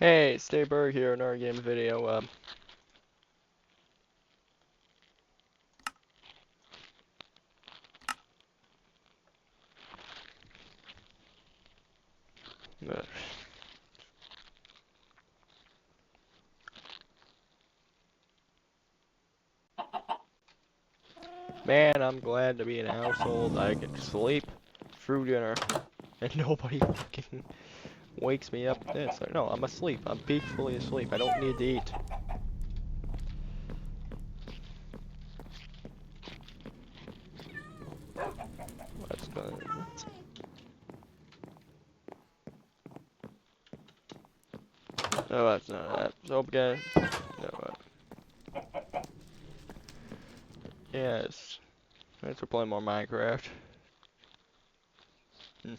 Hey, Stayberg here, another game video. Uh, Man, I'm glad to be in a household I can sleep through dinner and nobody fucking wakes me up. It's like, no, I'm asleep. I'm peacefully asleep. I don't need to eat. That's gonna. No, that's not that. So again, no. Yes. Thanks for playing more Minecraft. Hmm.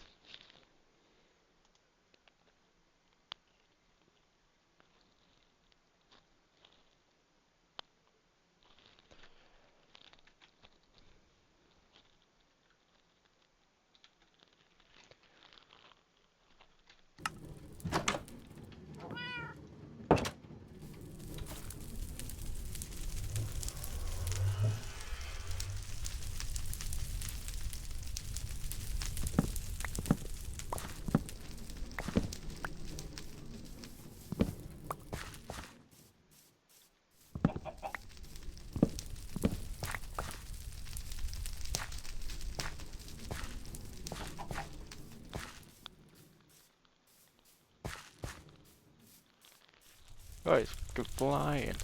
Oh, he's flying.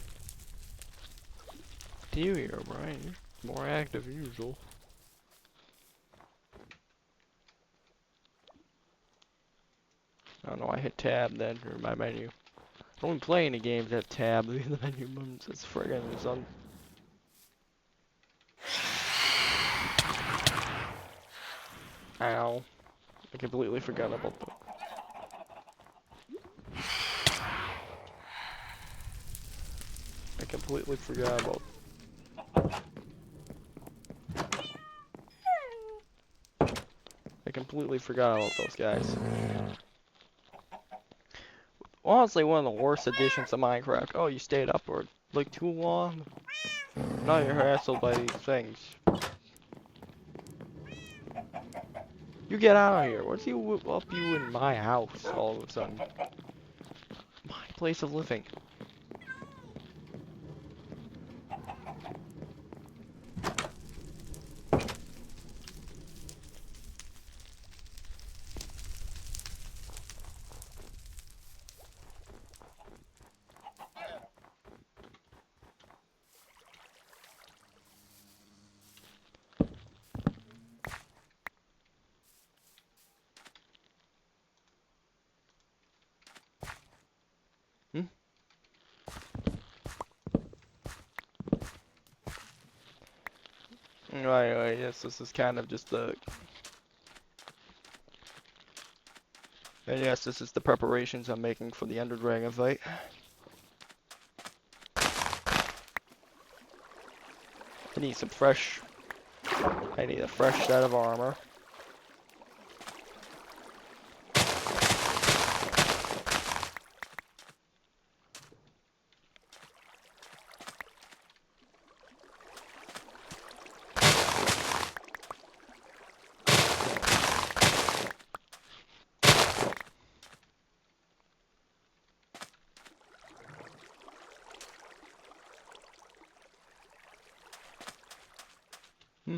Do you hear, Brian? You're more active than usual. I don't know, I hit tab then, or my menu. I don't play any games that tab in the menu buttons. It's friggin' son. Ow. I completely forgot about that. I completely forgot about. I completely forgot about those guys. Honestly, one of the worst additions to Minecraft. Oh, you stayed up for like too long? Now you're hassled by these things. You get out of here. What's you up you in my house all of a sudden? My place of living. Hmm? Right, yes, this is kind of just the. And yes, this is the preparations I'm making for the Ender Dragon fight. I need some fresh. I need a fresh set of armor. Hmm.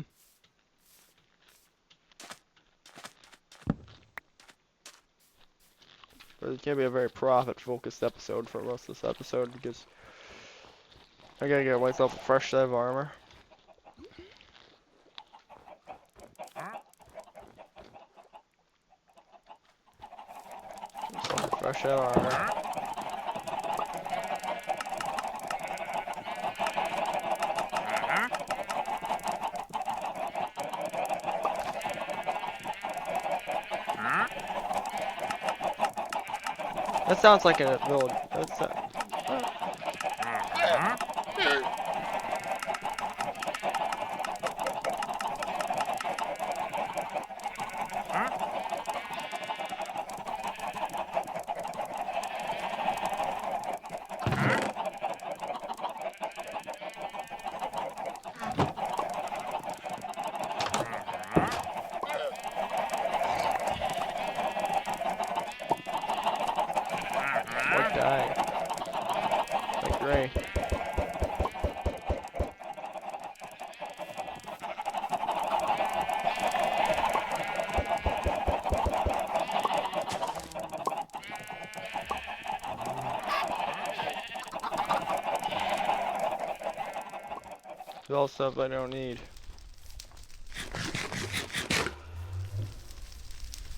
But it's gonna be a very profit-focused episode for most of this episode because I gotta get myself a fresh set of armor. Myself a fresh set of armor. That sounds like a village. That's Die. Like Gray. There's all stuff I don't need.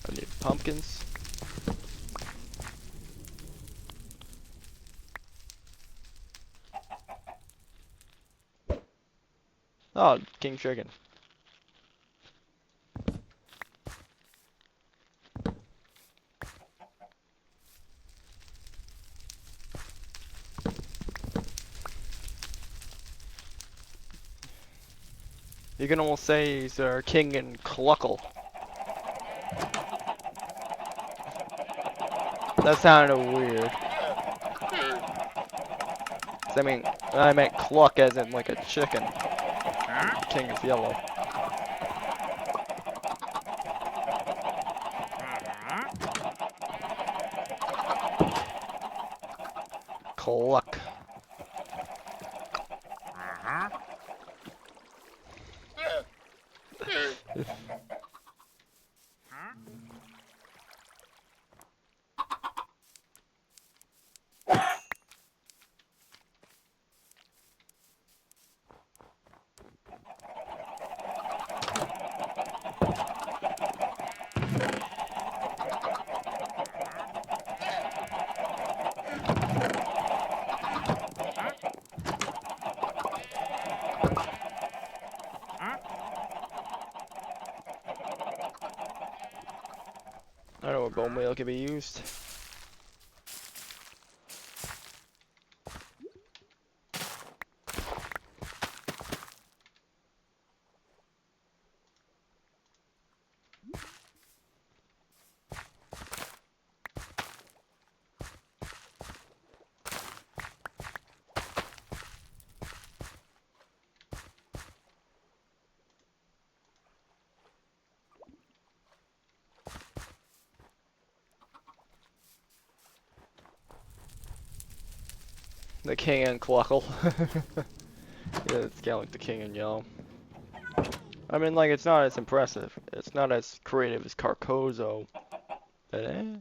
I need pumpkins. Oh, king chicken. You can almost say he's our king and cluckle. That sounded weird. I meant cluck as in like a chicken. King is yellow. Cluck. I don't know where bone meal can be used. The king and cluckle. Yeah, it's kind of like the king and yellow. I mean, like, it's not as impressive. It's not as creative as Carcozo. But eh.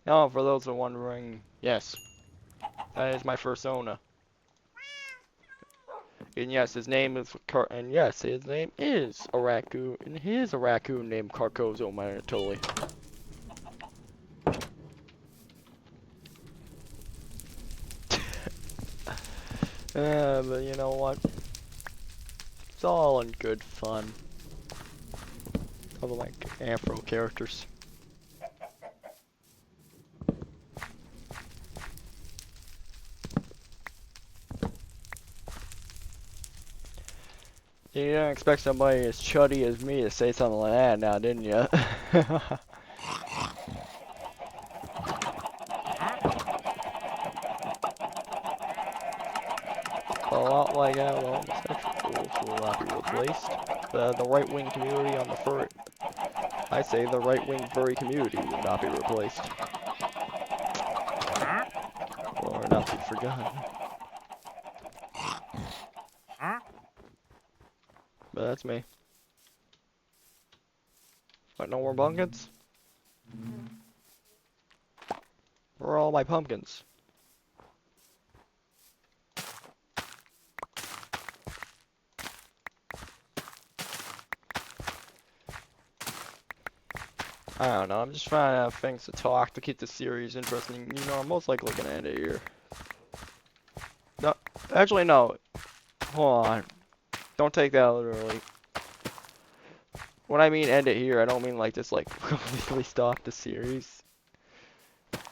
Oh, for those who are wondering, yes, that is my persona. And yes, his name is his name is a raccoon, and he is a raccoon named Carcozo Manatoli. But you know what? It's all in good fun. Other like Afro characters. You didn't expect somebody as chuddy as me to say something like that now, didn't you? A lot like well, homosexuals will not be replaced. The right-wing community on the furry... I say the right-wing furry community will not be replaced. Or not be forgotten. But that's me. But no more pumpkins? Where are all my pumpkins? I don't know, I'm just trying to have things to talk to keep the series interesting. You know, I'm most likely gonna end it here. No, actually no. Hold on. Don't take that literally. When I mean end it here, I don't mean like just like completely stop the series.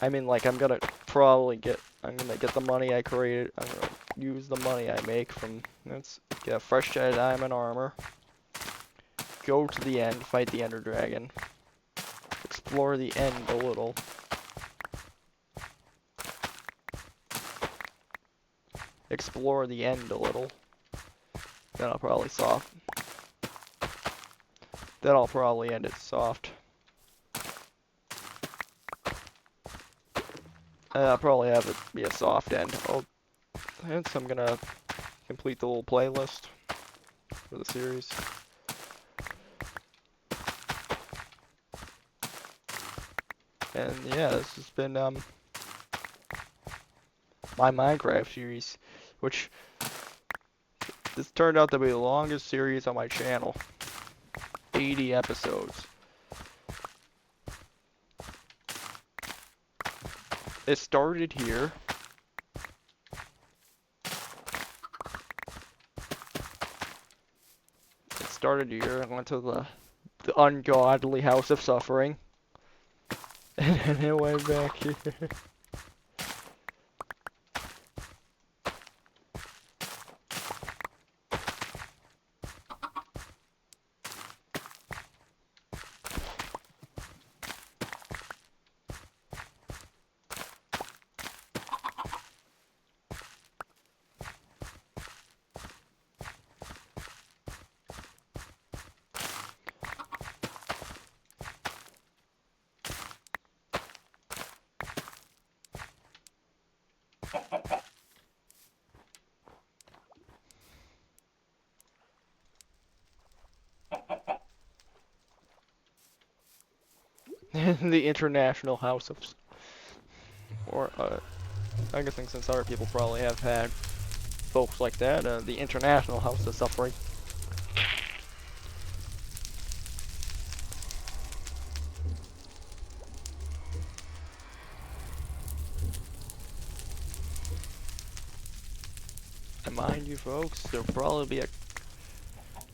I mean like I'm gonna get the money I created. I'm gonna use the money I make from, let's get a fresh set of diamond armor. Go to the end, fight the Ender Dragon. Explore the end a little. Explore the end a little. Then I'll probably stop. Then I'll probably end it soft. I'll probably have it be a soft end. Hence I'm gonna complete the little playlist for the series. And yeah, this has been my Minecraft series, which this turned out to be the longest series on my channel. 80 episodes. It started here. And went to the ungodly house of suffering. And then it went back here. The international house of, or I'm guessing since other people probably have had folks like that, the international house of suffering. And mind you, folks, there'll probably be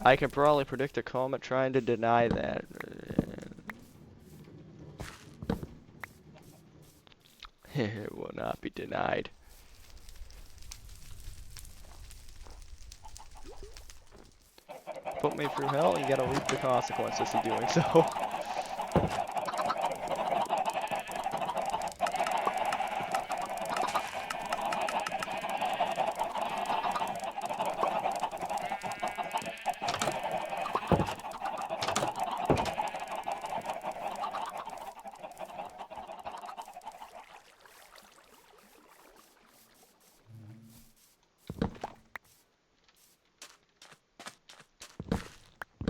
I can probably predict a comment trying to deny that. It will not be denied. Put me through hell, you gotta reap the consequences of doing so.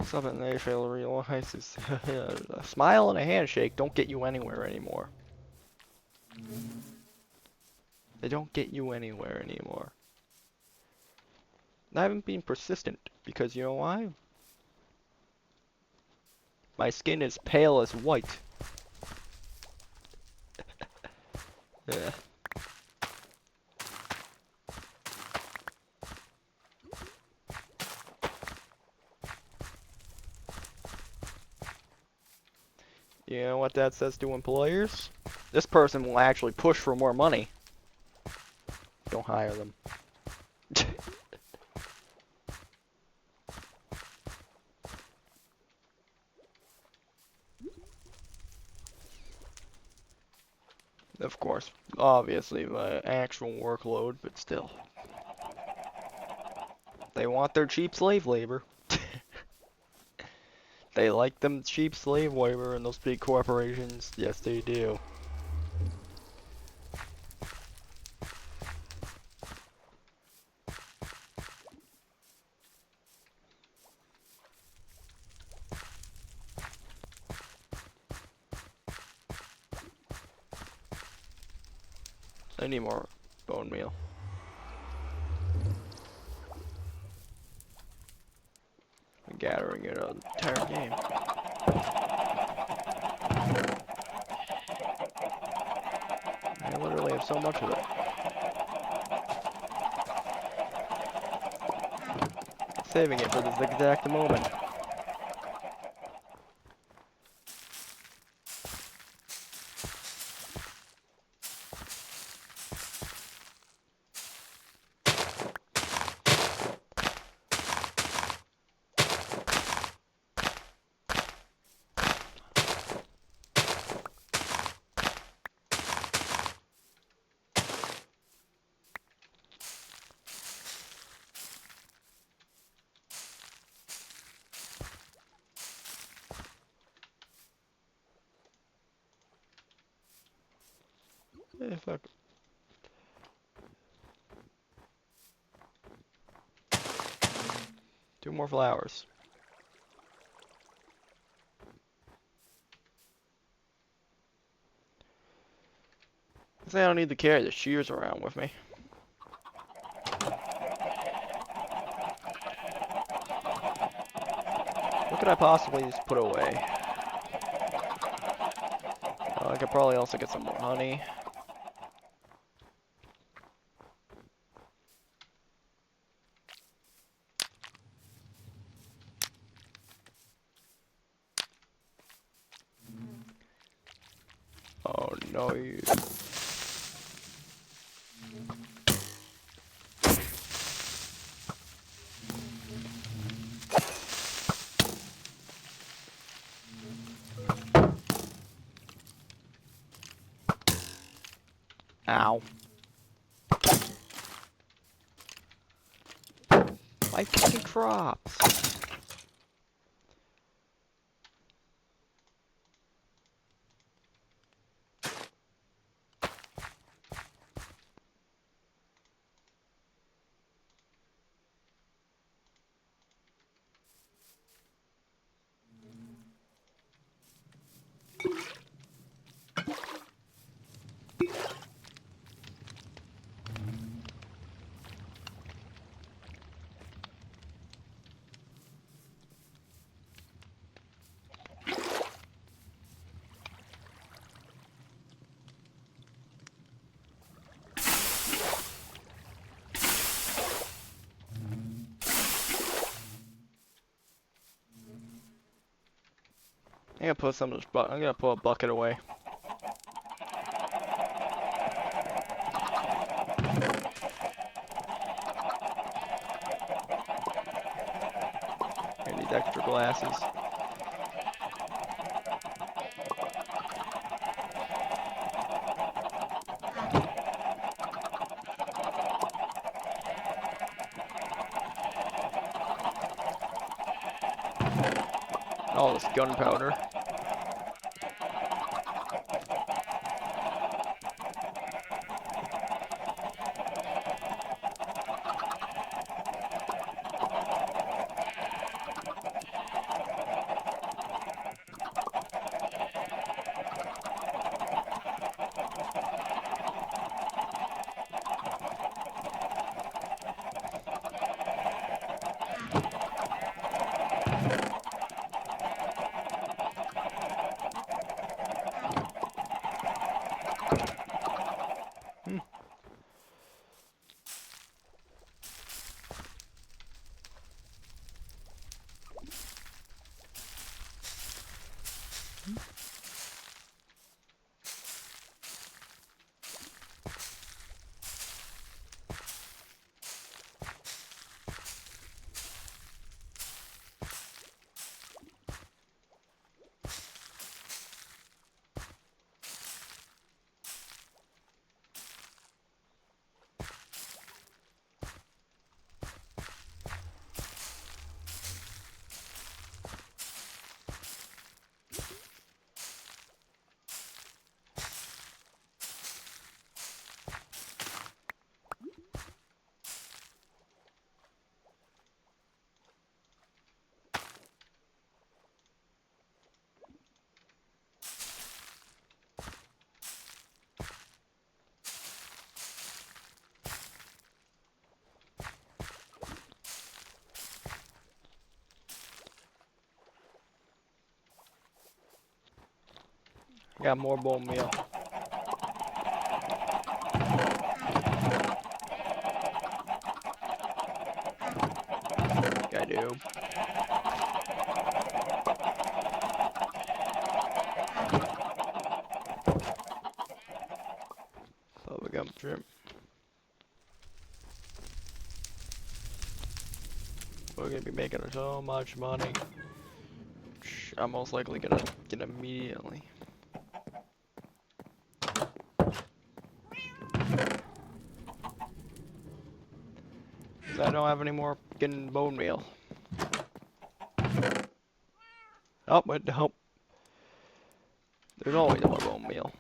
Something they fail to realize is a smile and a handshake don't get you anywhere anymore. They don't get you anywhere anymore. I haven't been persistent because you know why? My skin is pale as white. Yeah. You know what that says to employers? This person will actually push for more money. Don't hire them. Of course, obviously the actual workload, but still. They want their cheap slave labor. They like them cheap slave labor in those big corporations. Yes, they do. I need more bone meal. I'm gathering it the entire game. I literally have so much of it. Saving it for this exact moment. Fuck. 2 more flowers. I say I don't need to carry the shears around with me. What could I possibly just put away? I could probably also get some more honey. Oh no, you. Ow. My fucking crops. I'm gonna put some of this. I'm gonna put a bucket away. I need extra glasses. All this gunpowder. Hmm. Got more bone meal. I do. Bubblegum shrimp. We're gonna be making so much money. I'm most likely gonna get immediately. I don't have any more getting bone meal. Oh, but no. There's always more bone meal.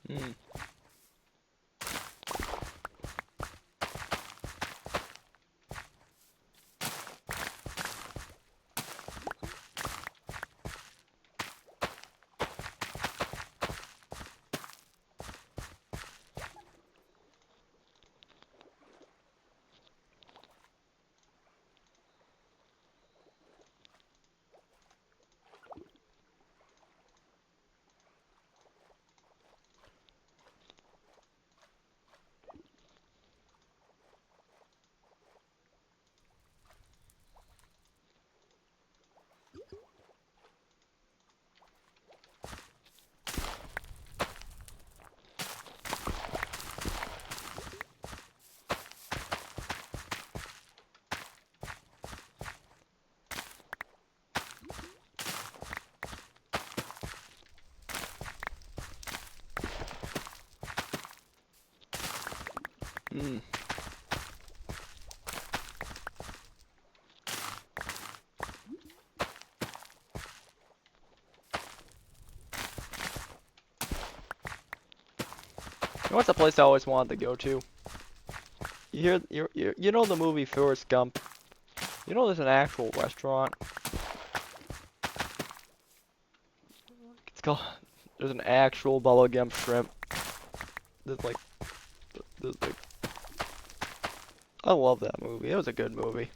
Mm. Mm. You know what's a place I always wanted to go to? You know the movie Forrest Gump? You know there's an actual restaurant. It's called. There's an actual bubblegum shrimp. There's like, there's like. I love that movie. It was a good movie.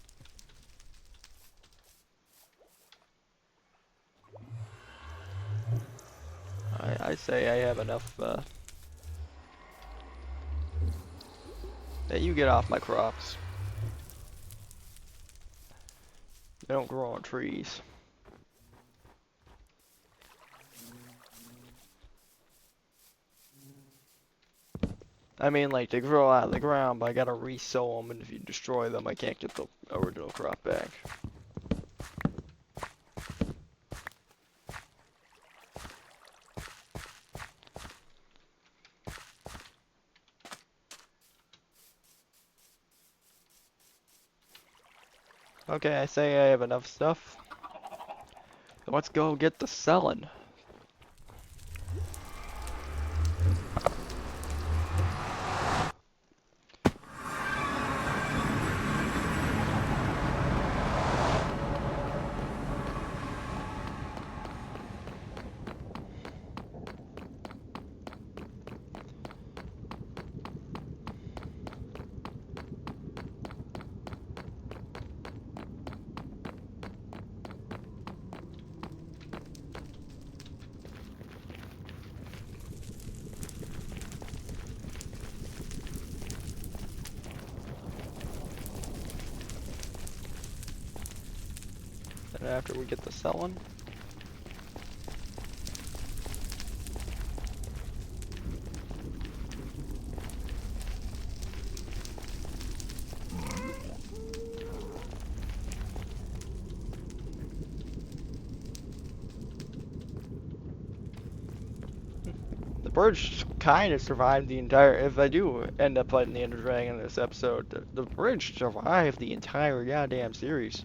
I say I have enough. Hey, you get off my crops. They don't grow on trees. I mean, like, they grow out of the ground, but I gotta re-sow them, and if you destroy them, I can't get the original crop back. Okay, I say I have enough stuff. Let's go get the selling. And after we get the selling, the bridge kind of survived the entire. If I do end up fighting the Ender Dragon in this episode, the bridge survived the entire goddamn series.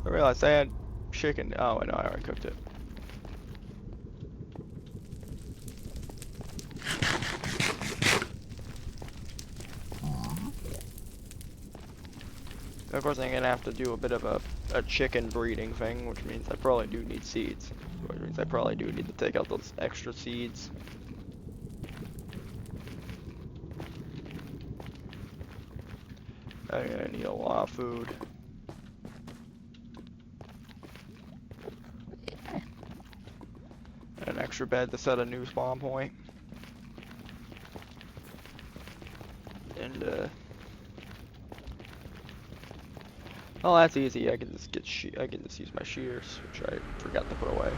I realized I had chicken. Oh, I know, I already cooked it. Of course, I'm gonna have to do a bit of a chicken breeding thing, which means I probably do need seeds. Which means I probably do need to take out those extra seeds. I'm gonna need a lot of food. An extra bed to set a new spawn point. And, oh, that's easy. I can just get I can just use my shears, which I forgot to put away.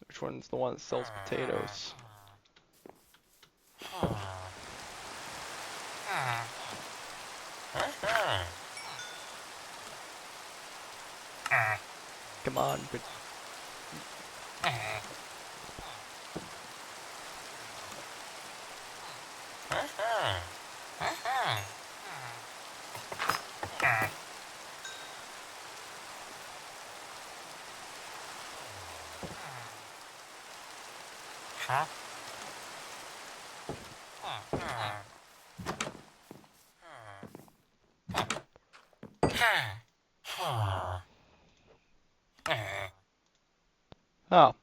Which one's the one that sells potatoes? Come on, but oh.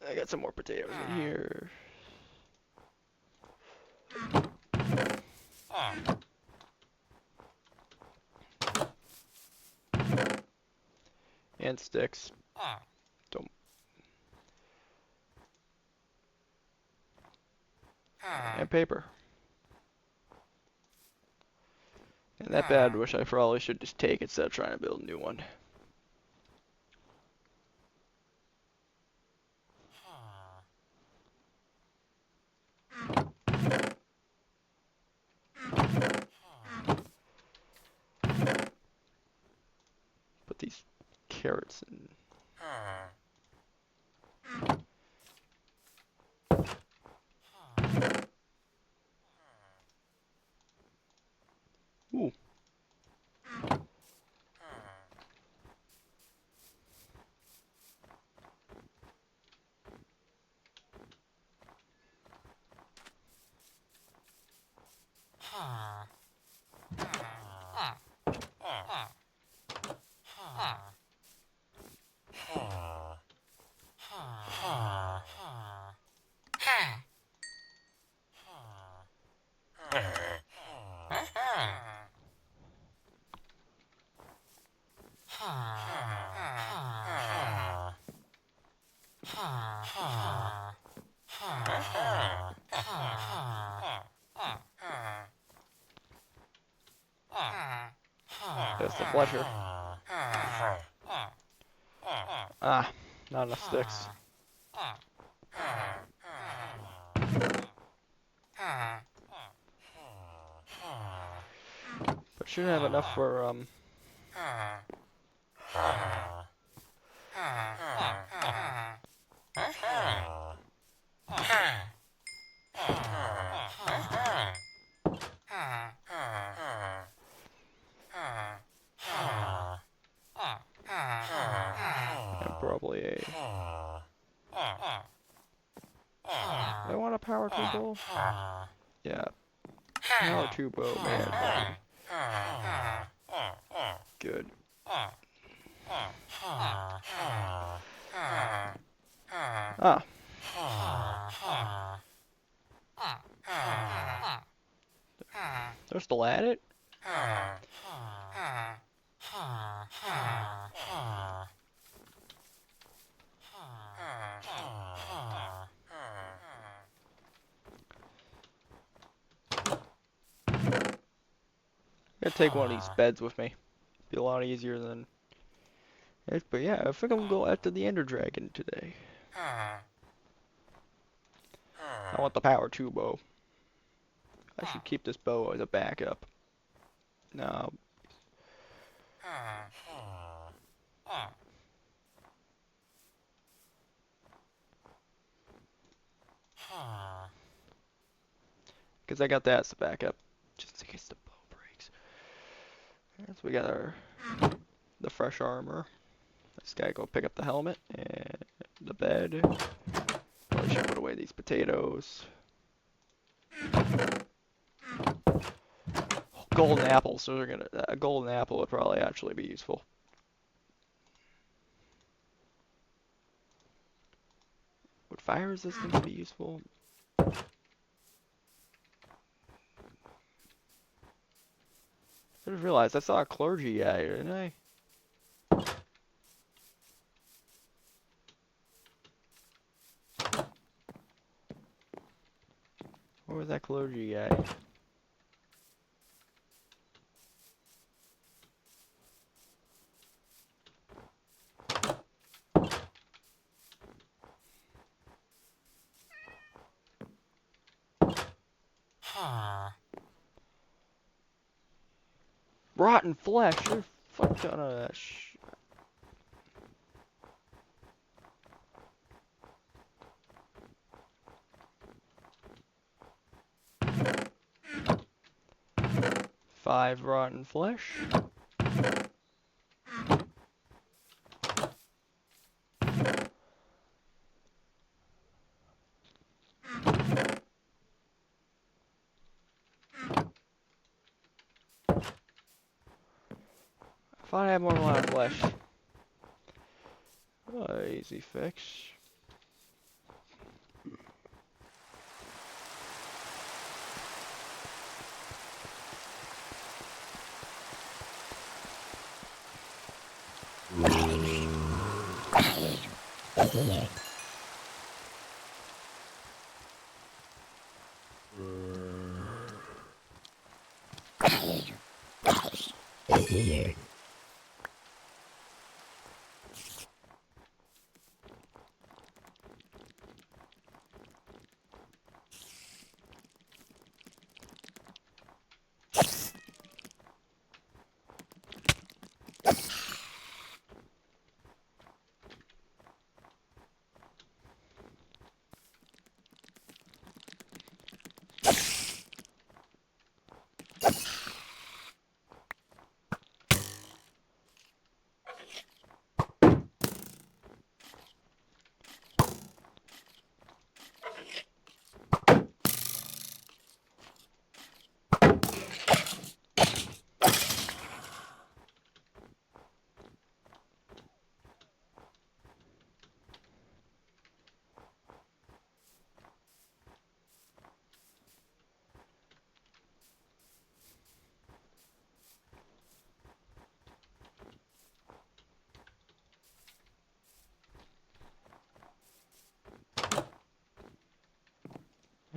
I got some more potatoes in here. And sticks. Don't. And paper. And that bad wish I probably should just take instead of trying to build a new one. Put these carrots in. Ooh. That's the fletcher. Ah, not enough sticks. But should have enough for and probably a. Do I want a power tool bowl? Yeah. Power tool bow, man. Good. Ah. They're still at it? I'm gonna take one of these beds with me. Be a lot easier than it, but yeah, I think I'm gonna go after the Ender Dragon today. I want the power 2 bow. I should keep this bow as a backup. No. Because I got that as the backup. Just in case the bow breaks. So we got the fresh armor. This guy go pick up the helmet and the bed. Probably should put away these potatoes. Golden apples, so they're gonna a golden apple would probably actually be useful. Would fire resistance be useful? I just realized I saw a clergy guy, didn't I? Where was that clergy guy? Rotten flesh, you're fuck ton of that sh. 5 rotten flesh. If I had more rotten flesh. Oh, easy fix.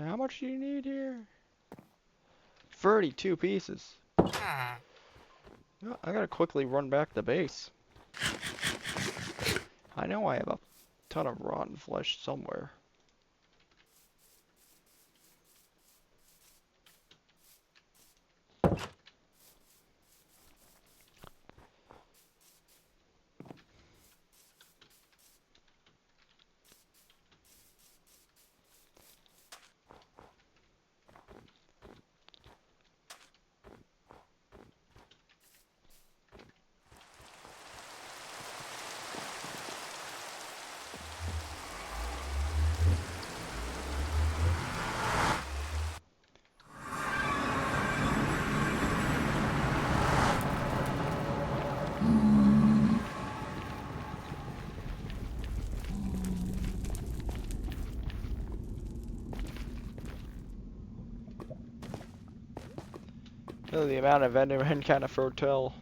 How much do you need here? 32 pieces. Oh, I gotta quickly run back to base. I know I have a ton of rotten flesh somewhere. Oh, the amount of Endermen kind of foretell.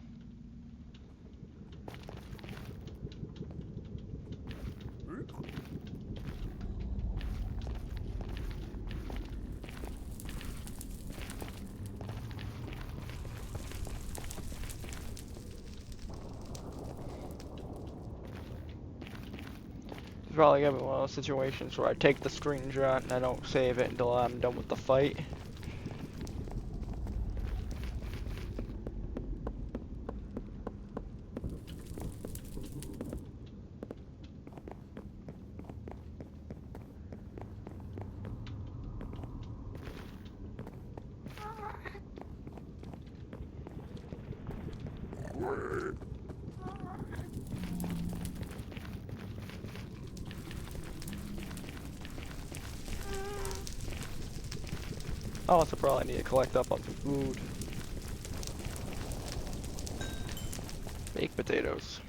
It's probably gonna be one of those situations where I take the screenshot and I don't save it until I'm done with the fight. Also, probably need to collect up on food. Baked potatoes.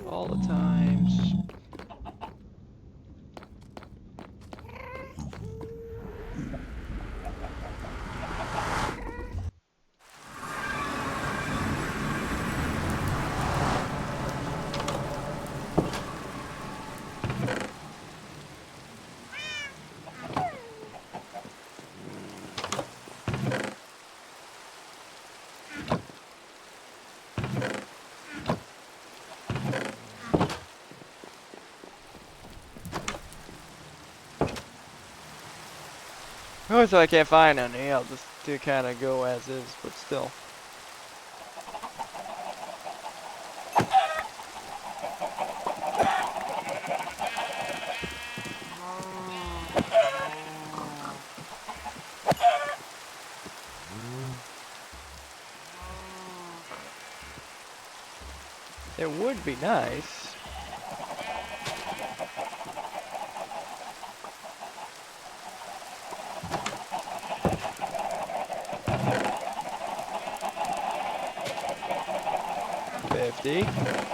All the times. Oh, so I can't find any. I'll just do kind of go as is, but still. It would be nice. $50.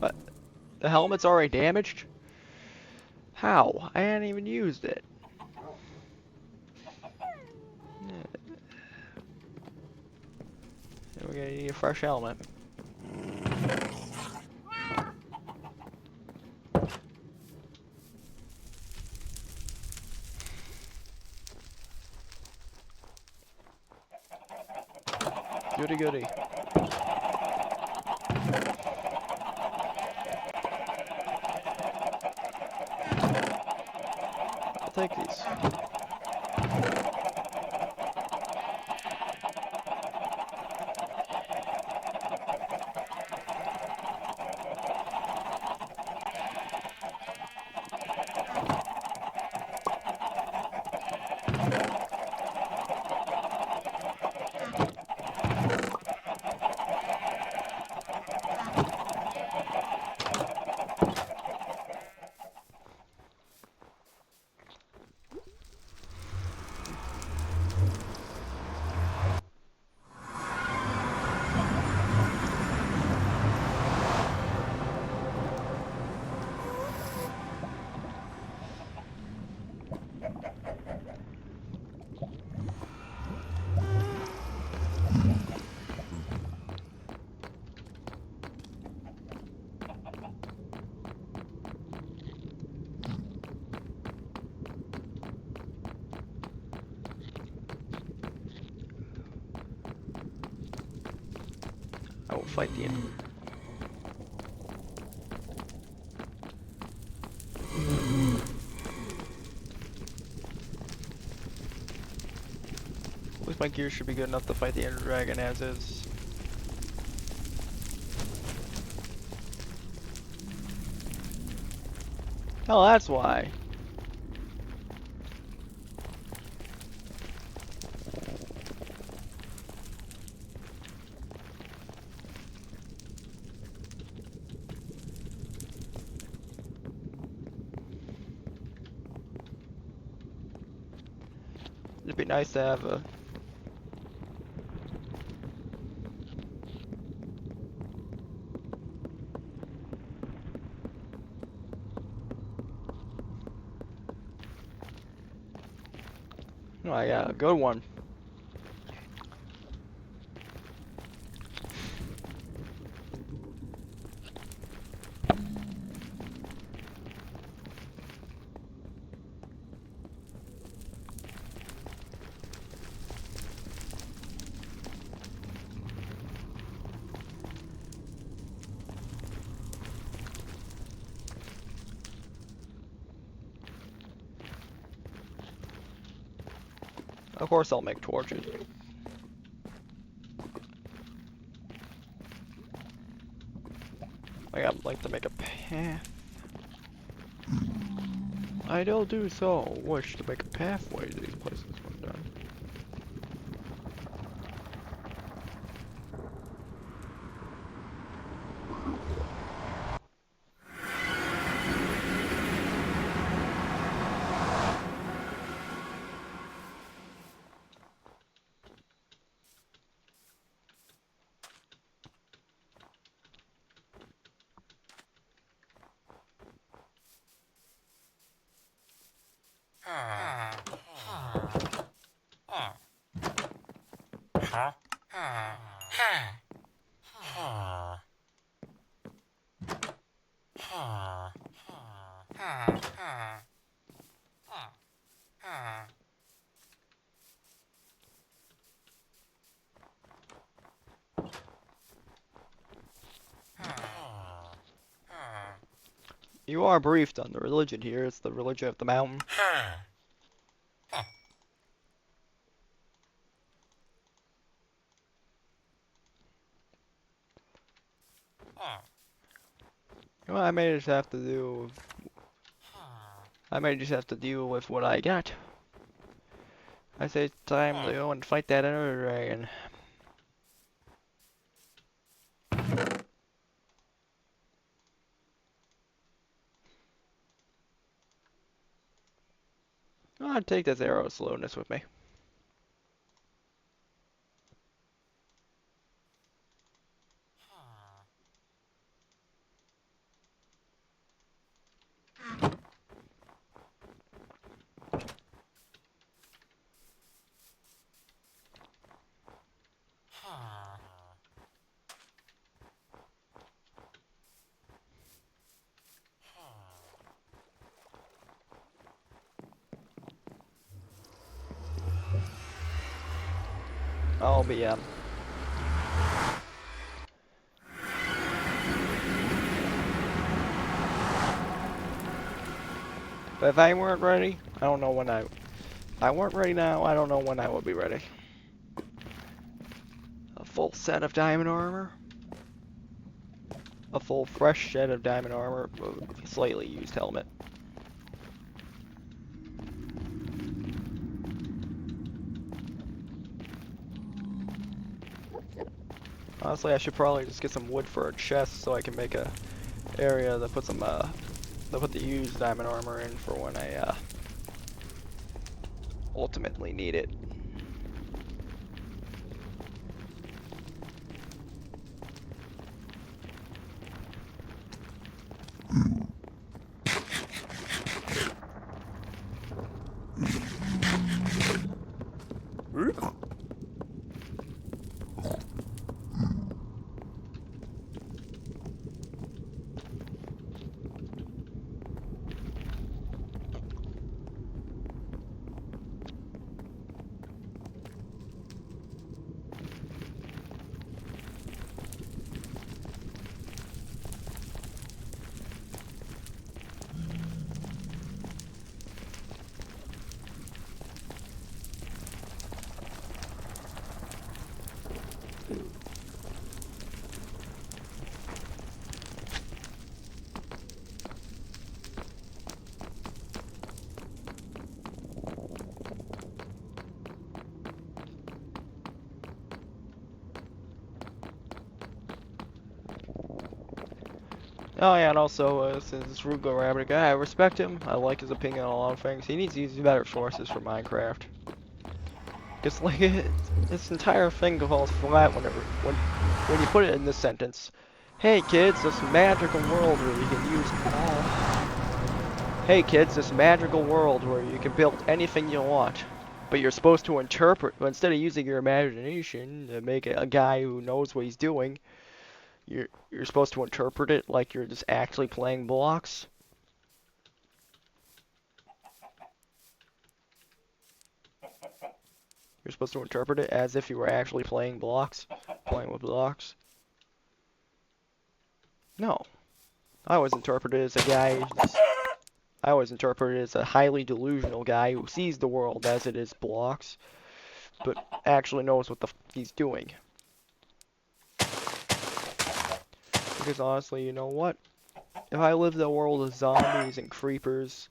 But the helmet's already damaged? How? I hadn't even used it. We're gonna need a fresh helmet. Goody goody. I'll take these. I will fight the enemy. At least my gear should be good enough to fight the Ender Dragon as is. Oh, that's why. It'd be nice to have a... Oh, I got a good one. Of course I'll make torches. I'd like to make a path. I don't do so wish to make a pathway to these places when done. You are briefed on the religion here. It's the religion of the mountain. Well, I may just have to do... I may just have to deal with what I got. I say it's time to go and fight that other dragon. I'll take this arrow of slowness with me. I'll be, But if I weren't ready, I don't know when I weren't ready now, I don't know when I will be ready. A full set of diamond armor. A full fresh set of diamond armor with a slightly used helmet. Honestly, I should probably just get some wood for a chest so I can make a area that put some that put the used diamond armor in for when I ultimately need it. Oh yeah, and also, since Rugo Rabbit guy, I respect him. I like his opinion on a lot of things. He needs to use better sources for Minecraft. Because like this entire thing falls flat when you put it in this sentence. Hey kids, this magical world where you can use Hey kids, this magical world where you can build anything you want. But you're supposed to interpret, but instead of using your imagination to make a guy who knows what he's doing, you're supposed to interpret it like you're just actually playing blocks. You're supposed to interpret it as if you were actually playing blocks, playing with blocks. No, I always interpret it as a guy. I always interpret it as a highly delusional guy who sees the world as it is blocks, but actually knows what the f he's doing. Because honestly, you know what? If I lived in a world of zombies and creepers,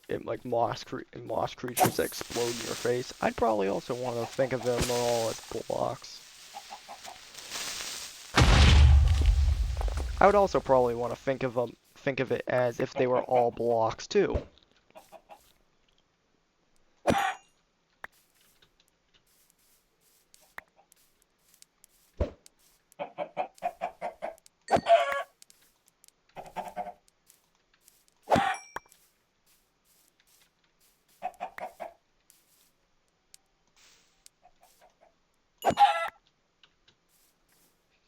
and like moss creatures that explode in your face, I'd probably also want to think of them all as blocks. I would also probably want to think of it as if they were all blocks too.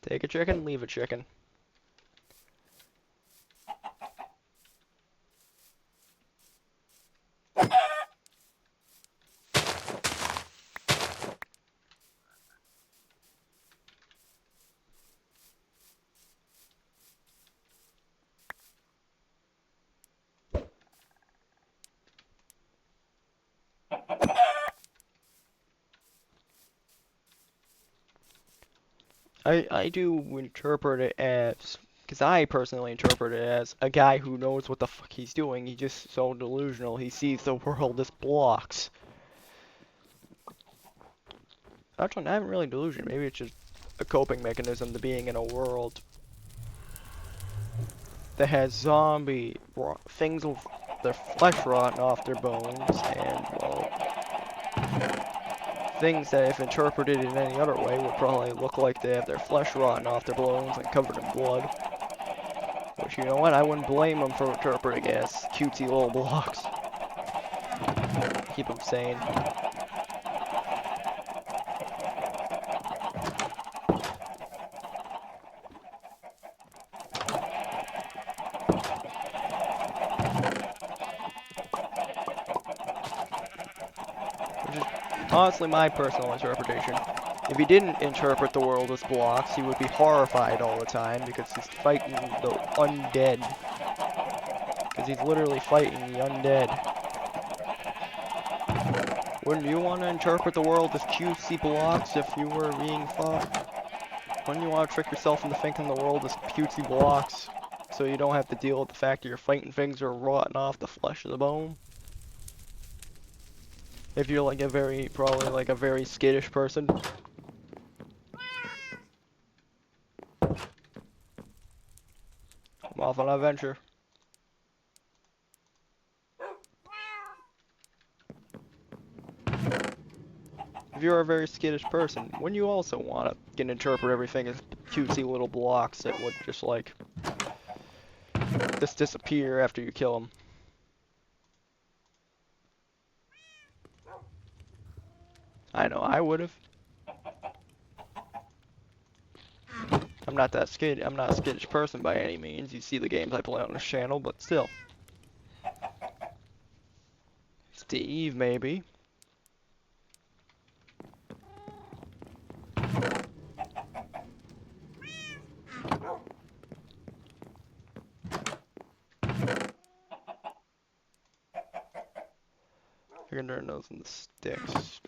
Take a chicken, leave a chicken. I do interpret it as, because I personally interpret it as a guy who knows what the fuck he's doing. He's just so delusional. He sees the world as blocks. Actually, not even really delusion. Maybe it's just a coping mechanism to being in a world that has zombie things with their flesh rotting off their bones, and well, things that if interpreted in any other way would probably look like they have their flesh rotting off their bones and covered in blood. Which, you know what, I wouldn't blame them for interpreting as cutesy little blocks. Keep them sane. Which is honestly my personal interpretation. If he didn't interpret the world as blocks, he would be horrified all the time because he's fighting the undead. Because he's literally fighting the undead. Wouldn't you want to interpret the world as cutesy blocks if you were being fought? Wouldn't you want to trick yourself into thinking the world is cutesy blocks so you don't have to deal with the fact that you're fighting things that are rotting off the flesh of the bone? If you're like probably like a very skittish person. I'm off on an adventure. If you're a very skittish person, wouldn't you also want to interpret everything as cutesy little blocks that would just like just disappear after you kill them? I know, I would've. I'm not a skittish person by any means. You see the games I play on this channel, but still. Steve, maybe. You're gonna turn those into sticks.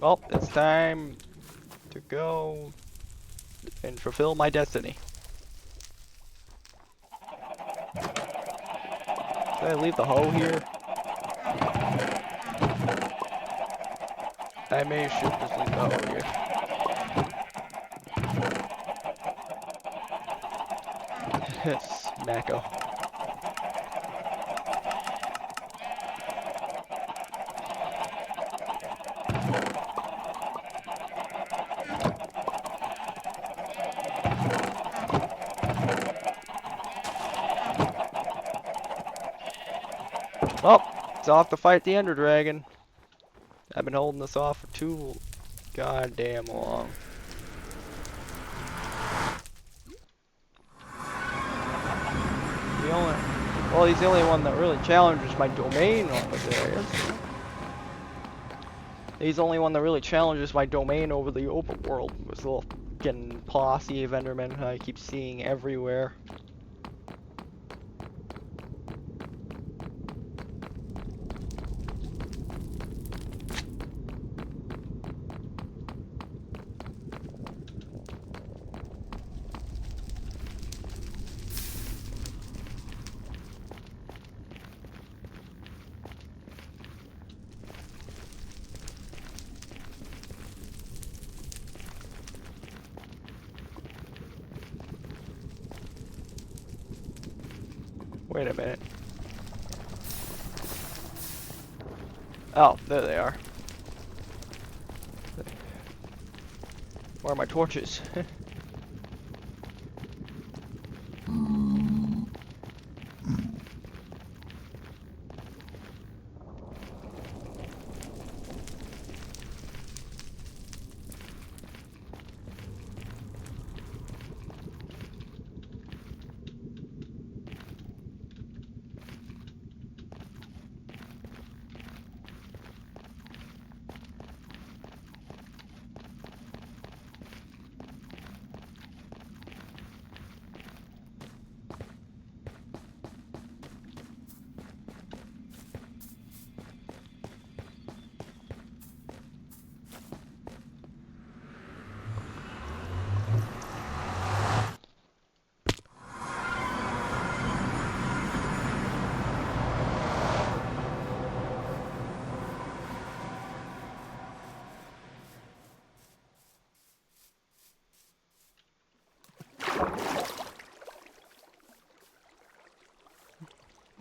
Well, it's time to go and fulfill my destiny. Did I leave the hoe here? I may should just leave the hoe here. Smacko. Oh, it's off to fight the Ender Dragon. I've been holding this off for too goddamn long. Well, he's the only one that really challenges my domain over there. He's the only one that really challenges my domain over the open world. This little fucking posse of Endermen I keep seeing everywhere. Wait a minute. Oh, there they are. Where are my torches?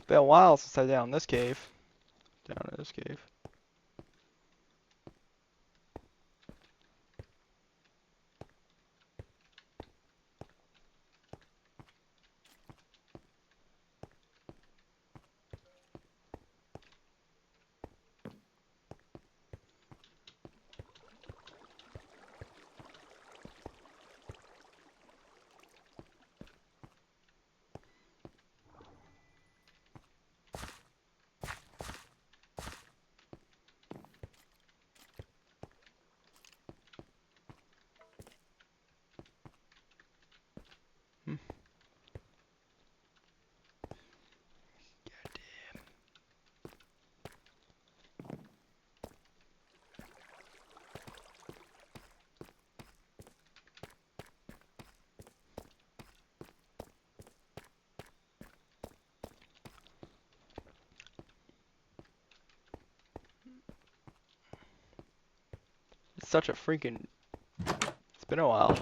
Been a while since I down this cave. Down in this cave. Hmm. It's such a freaking... It's been a while.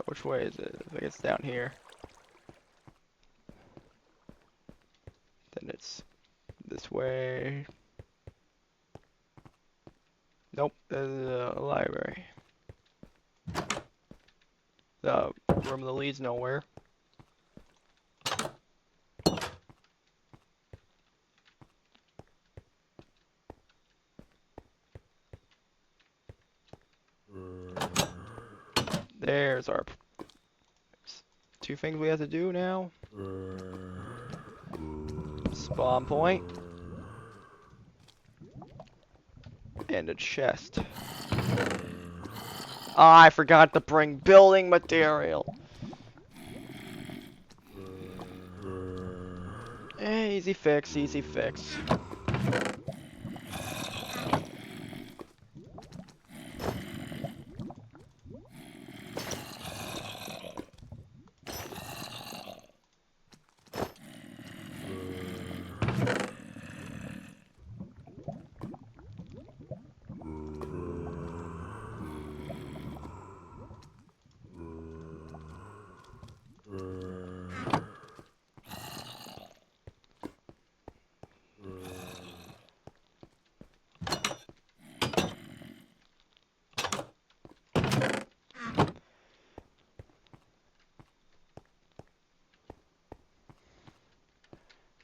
Which way is it? I think it's down here. Then it's this way. Nope, there's a library. The room that leads nowhere. There's our two things we have to do now. Spawn point. And a chest. Ah, I forgot to bring building material. Easy fix, easy fix.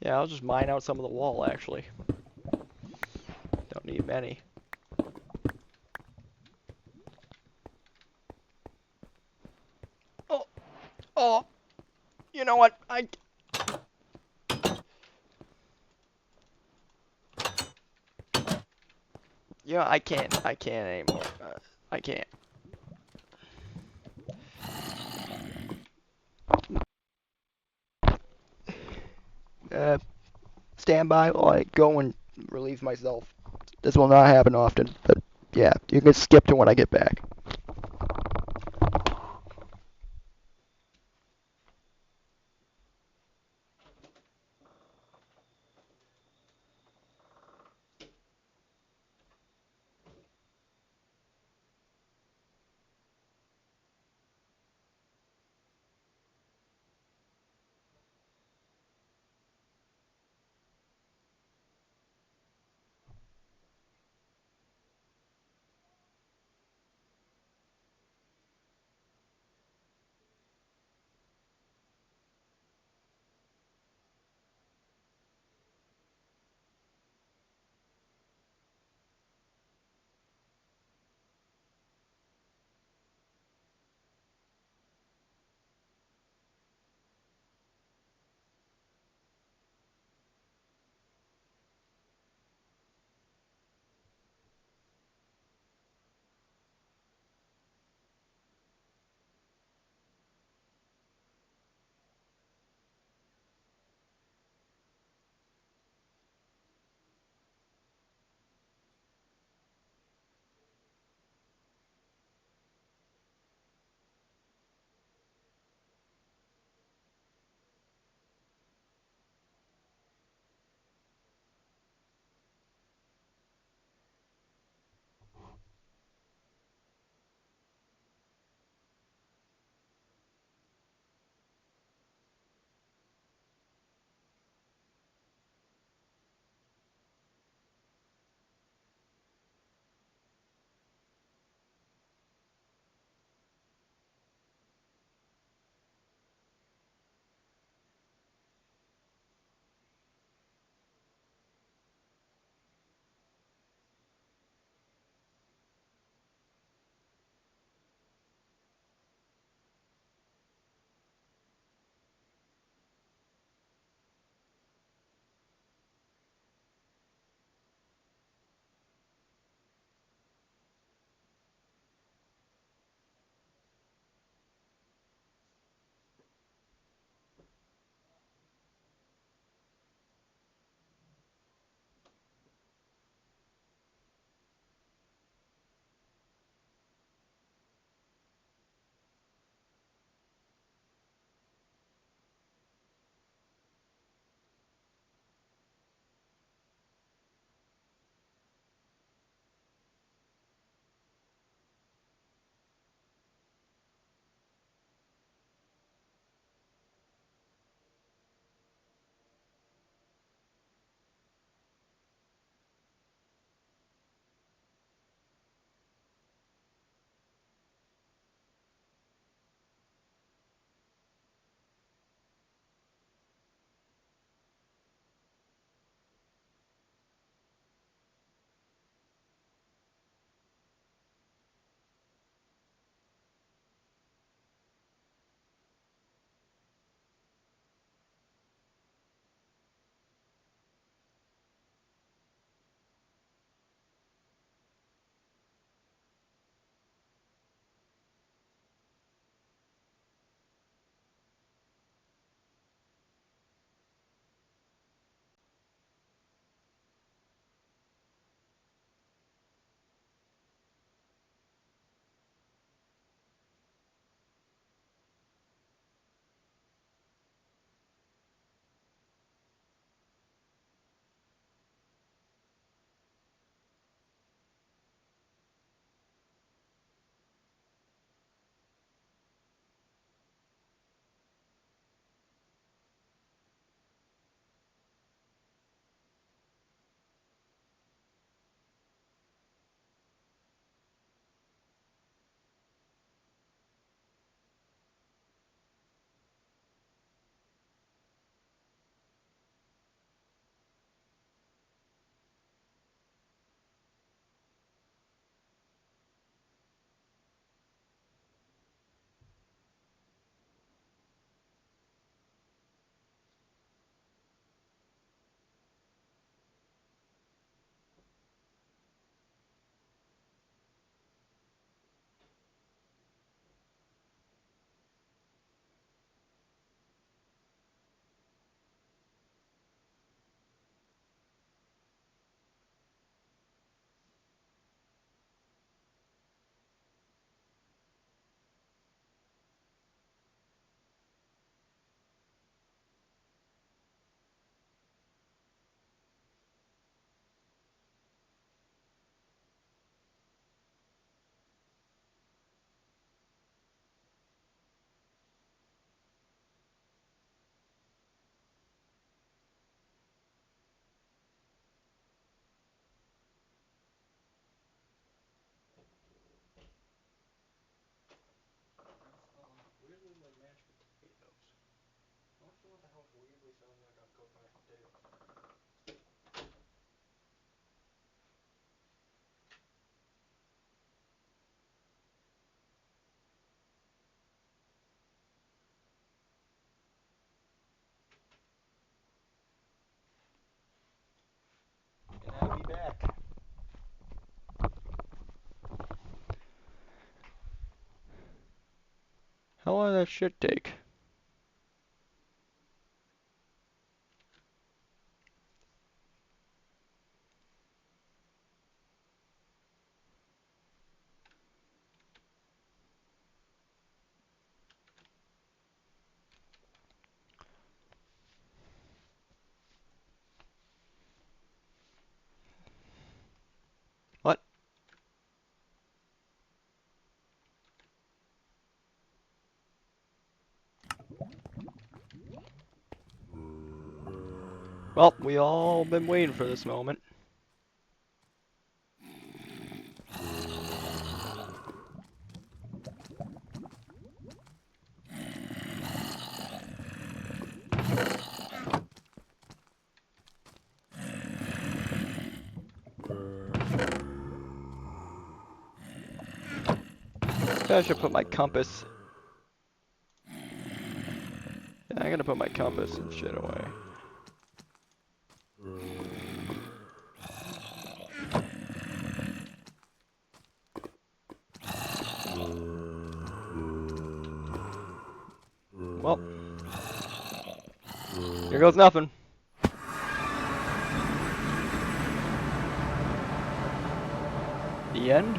Yeah, I'll just mine out some of the wall, actually. Don't need many. Oh, oh, you know what? Yeah, I can't anymore. I can't. Uh, Stand by while I go and relieve myself. This will not happen often, but yeah, you can skip to when I get back. And I'll be back. How long did that shit take? What? Well, we all been waiting for this moment. I should put my compass. Yeah, I'm gonna put my compass and shit away. Well, here goes nothing. The end?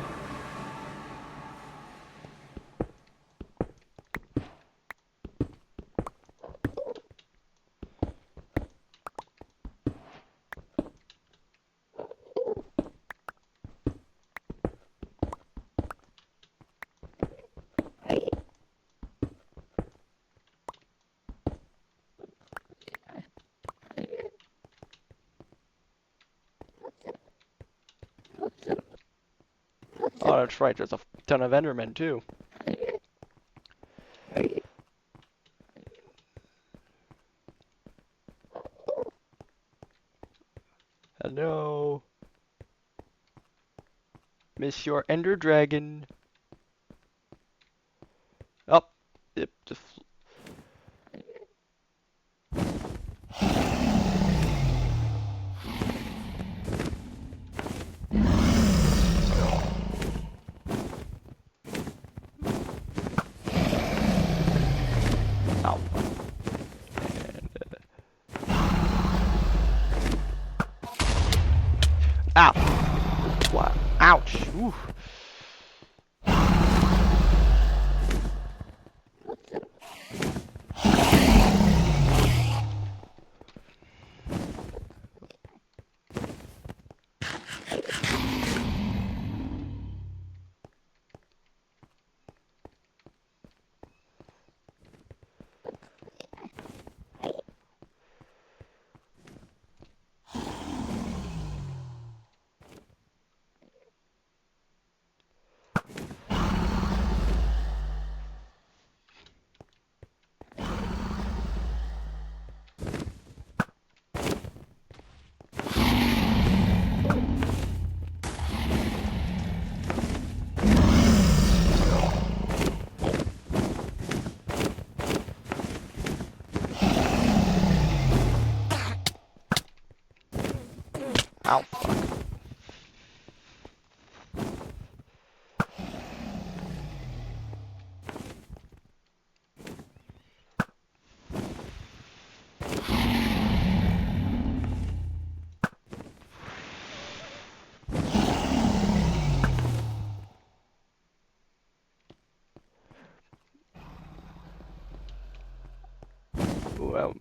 Oh, that's right, there's a ton of Endermen too. Hello. Miss your Ender Dragon. Oh, it just. Ow. And, ow. Wow. Ouch. Ooh. Ow. Fuck. Ooh,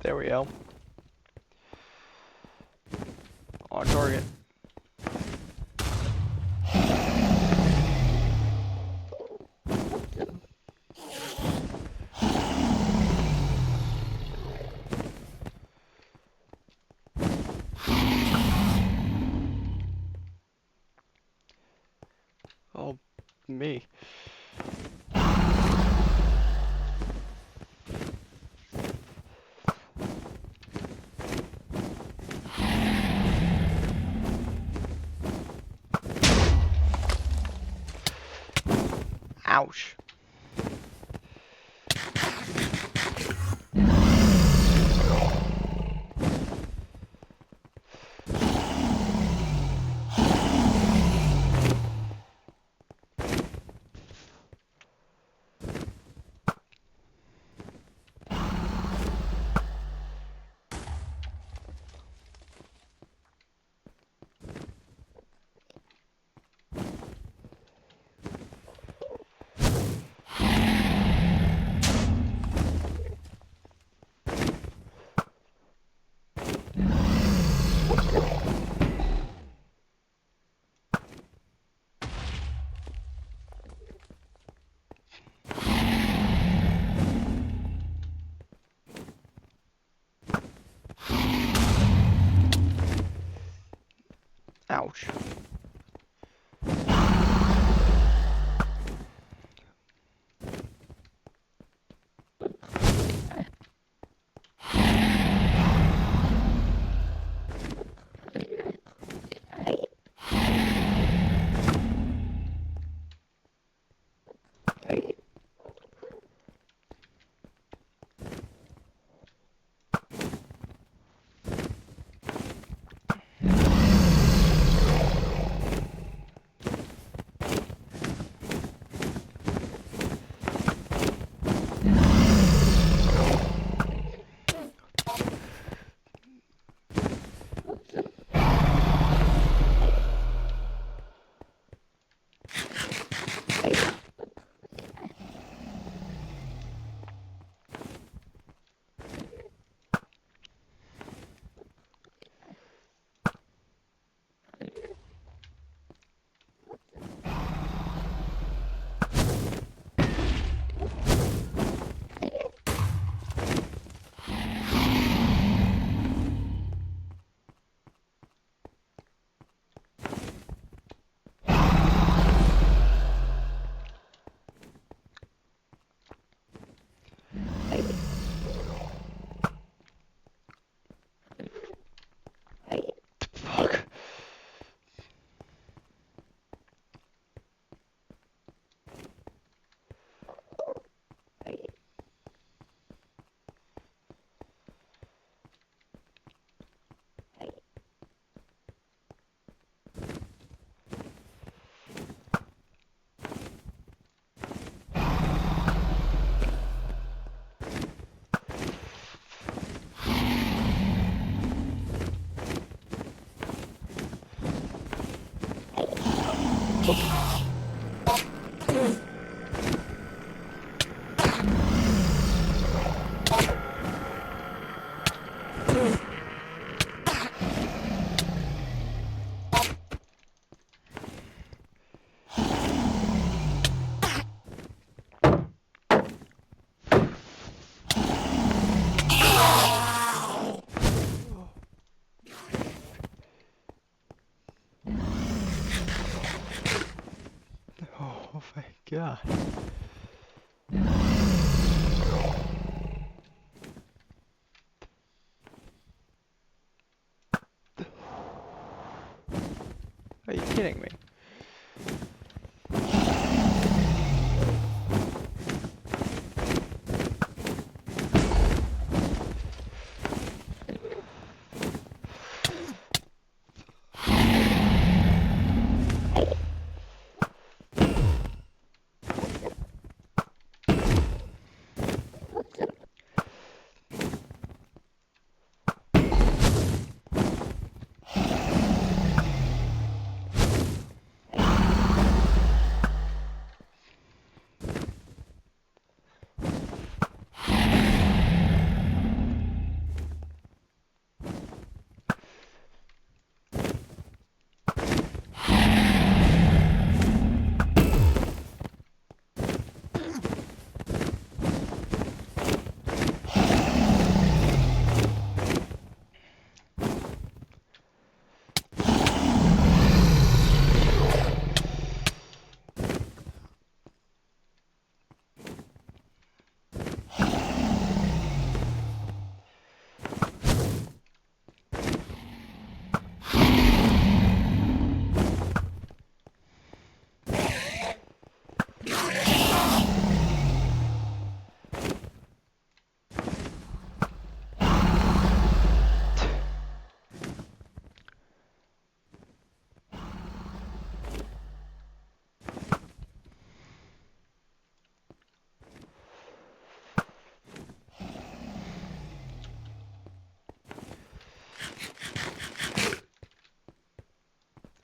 there we go. On target. me. Ouch. Ouch. Fuck. Oh my god. Are you kidding me?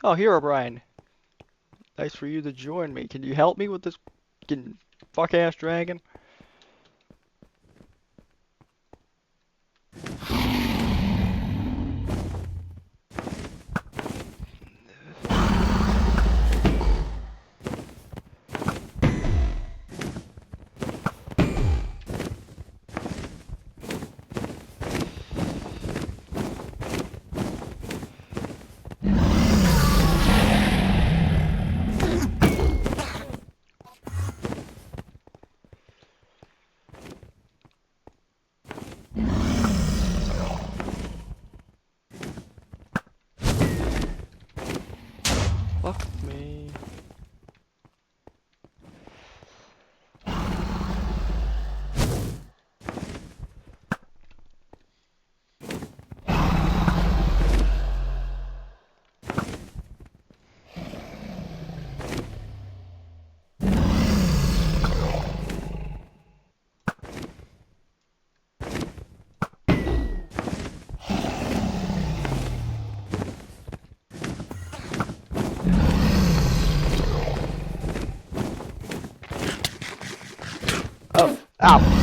Oh, here, O'Brien. Nice for you to join me. Can you help me with this fuck-ass dragon? Fuck me. Oh, ow.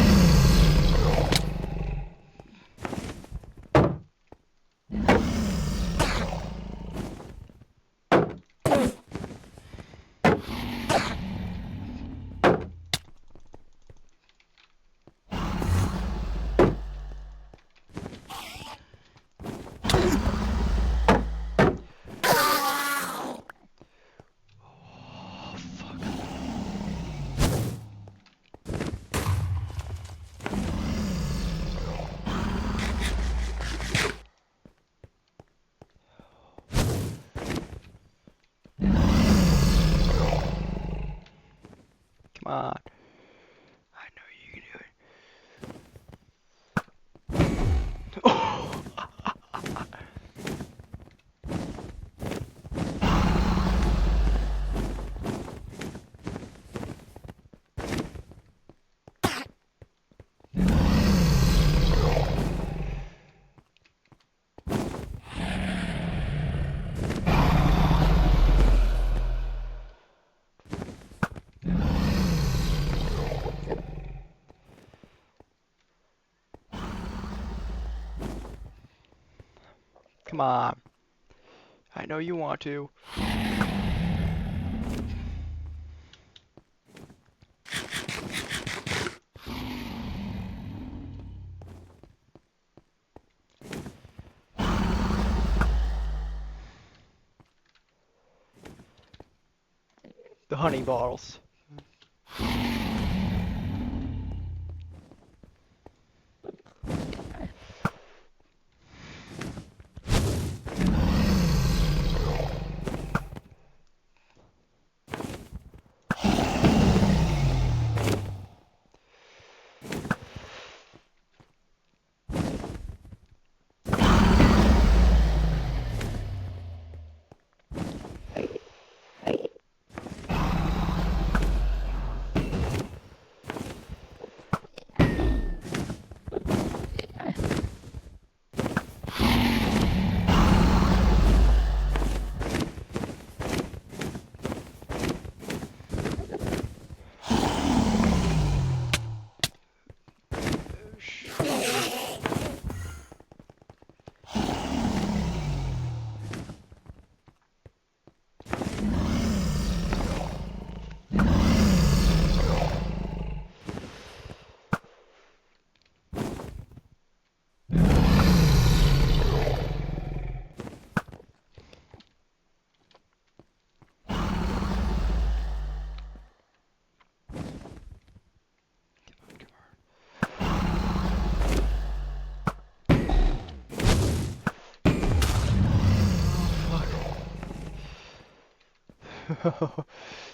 Come on. I know you can do it. Come on. I know you want to. The honey bottles.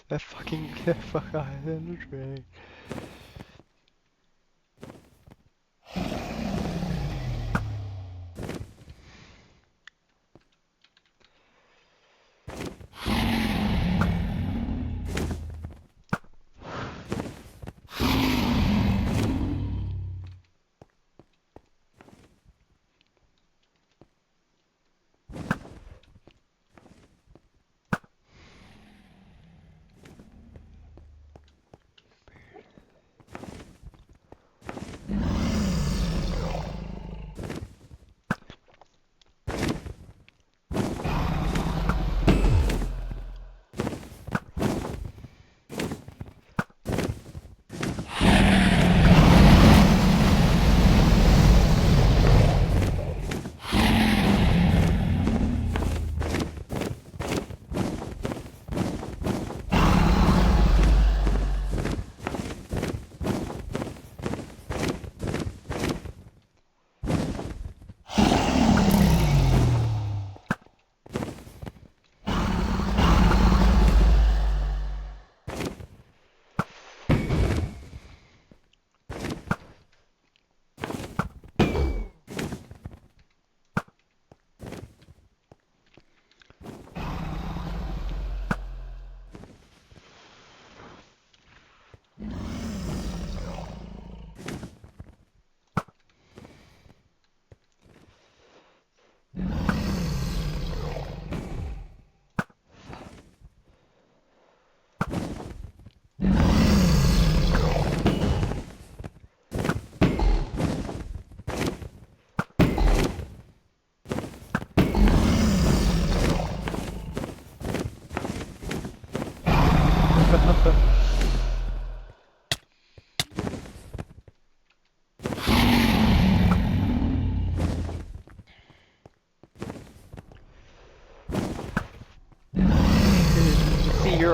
That fucking get fuck out of the train.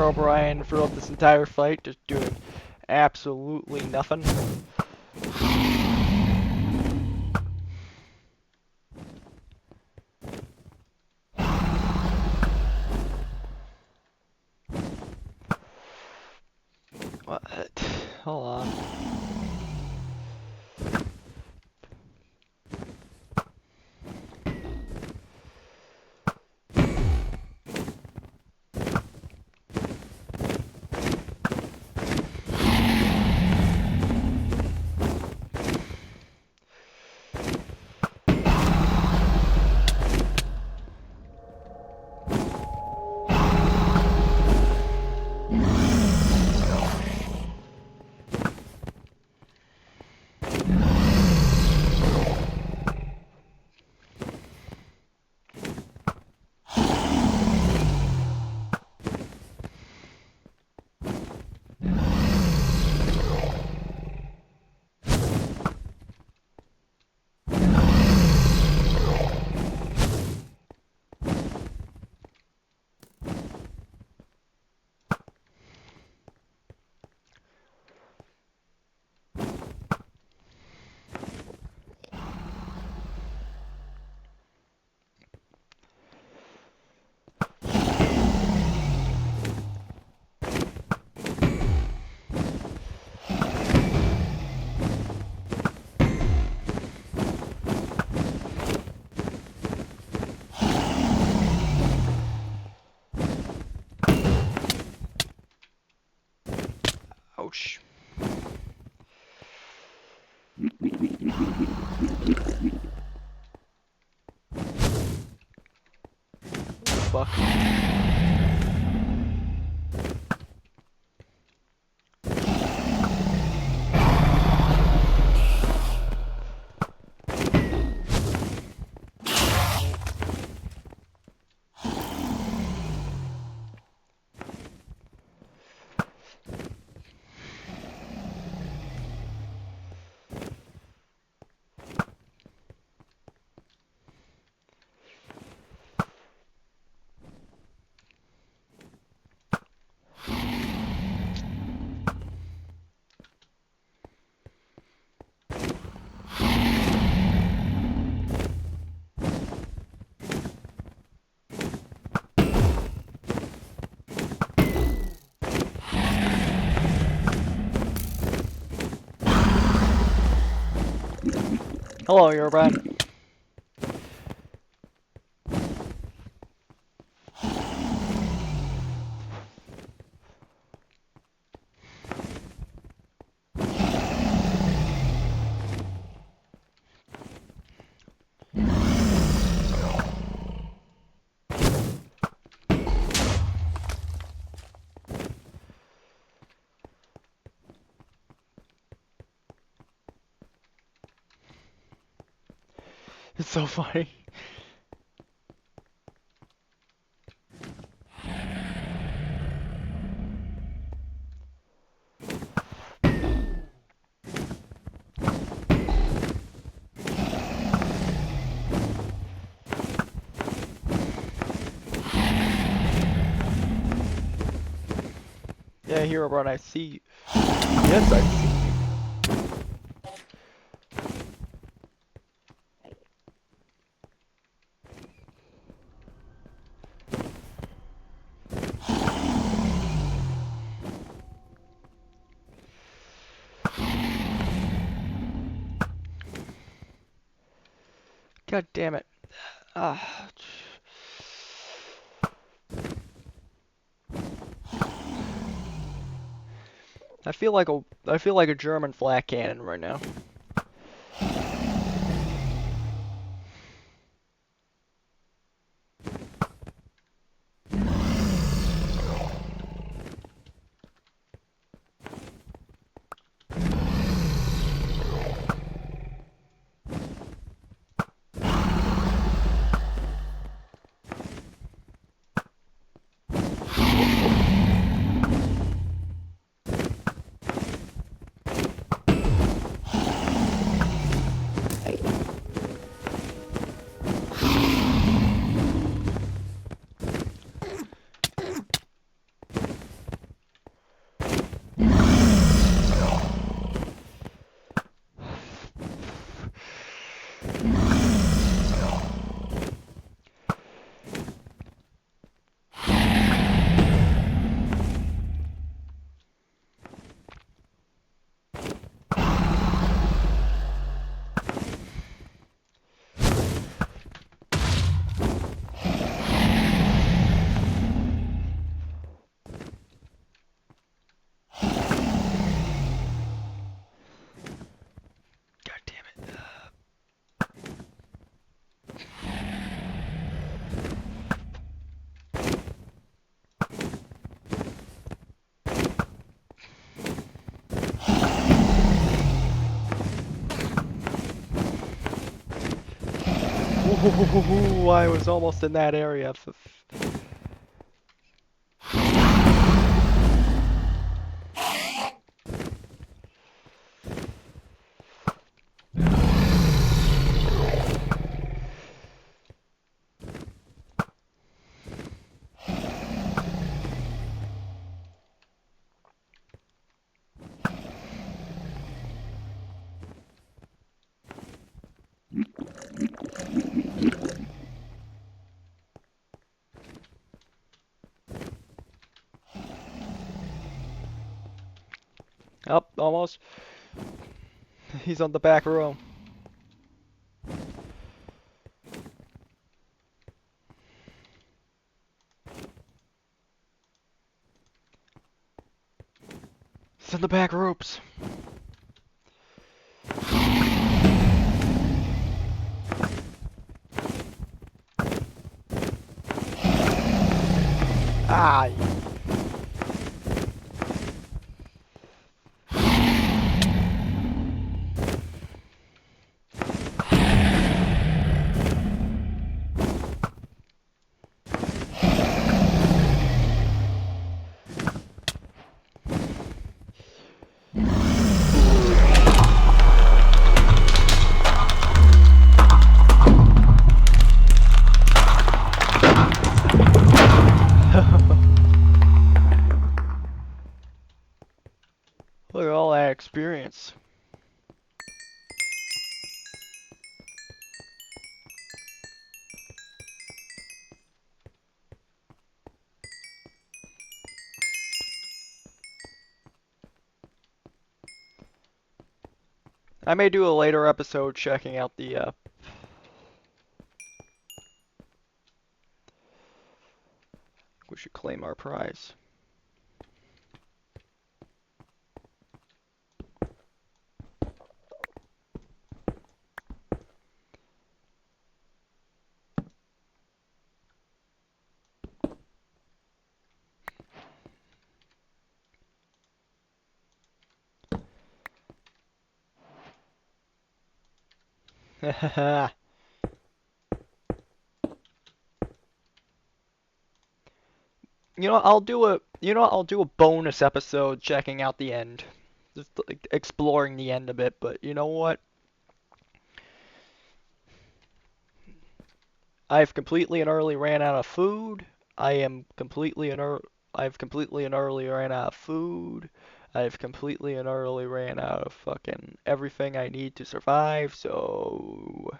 Herobrine throughout this entire fight, just doing absolutely nothing. What? Hold on. Ouch. Fuck. Hello, Herobrine. It's so funny. Yeah, Herobrine, I see you. Yes, I see you. God damn it. Ah. I feel like a German flak cannon right now. Oh, I was almost in that area. Up, almost. He's on the back row. He's on the back ropes. Ah. Look at all that experience. I may do a later episode checking out the we should claim our prize. I'll do a bonus episode checking out the end. Just like, exploring the end a bit, but you know what? I've completely and utterly ran out of food. I am completely and I've completely and utterly ran out of food. I've completely and utterly ran out of fucking everything I need to survive, so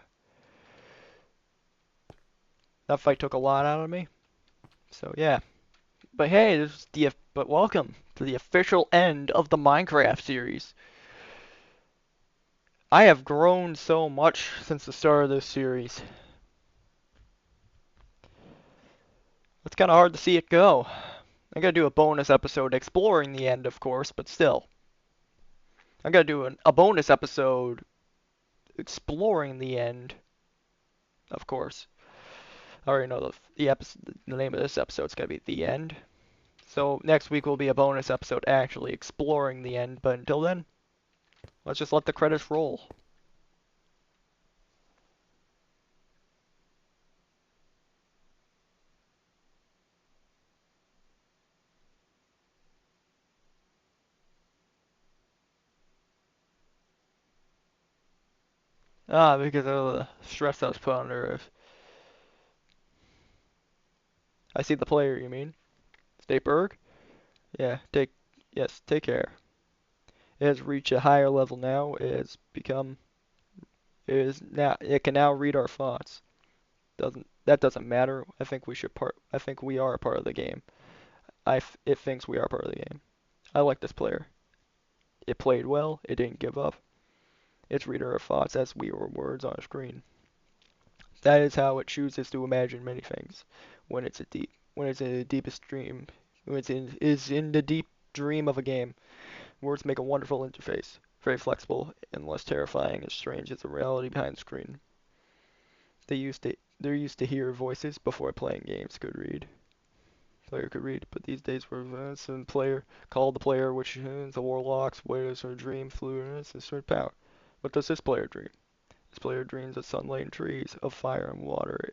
that fight took a lot out of me. So yeah. But hey, but welcome to the official end of the Minecraft series. I have grown so much since the start of this series. It's kind of hard to see it go. I gotta do a bonus episode exploring the end, of course, but still. I gotta do a bonus episode exploring the end, of course. I already know the name of this episode's gonna be The End. So next week will be a bonus episode actually exploring the end, but until then, let's just let the credits roll. Ah, because of the stress I was put under. I see the player, you mean? Stateberg? Yeah, take care. It has reached a higher level now. It can now read our thoughts. Doesn't matter. I think we are a part of the game. It thinks we are part of the game. I like this player. It played well. It didn't give up. Its reader of thoughts as we were words on a screen. That is how it chooses to imagine many things. When it's in the deepest dream, when is in the deep dream of a game. Words make a wonderful interface, very flexible and less terrifying and strange as the reality behind the screen. They're used to hear voices before playing games player could read, but these days we're some player called the player, which is the warlocks, where is her dream, fluidness, and certain power. What does this player dream? This player dreams of sunlight and trees, of fire and water.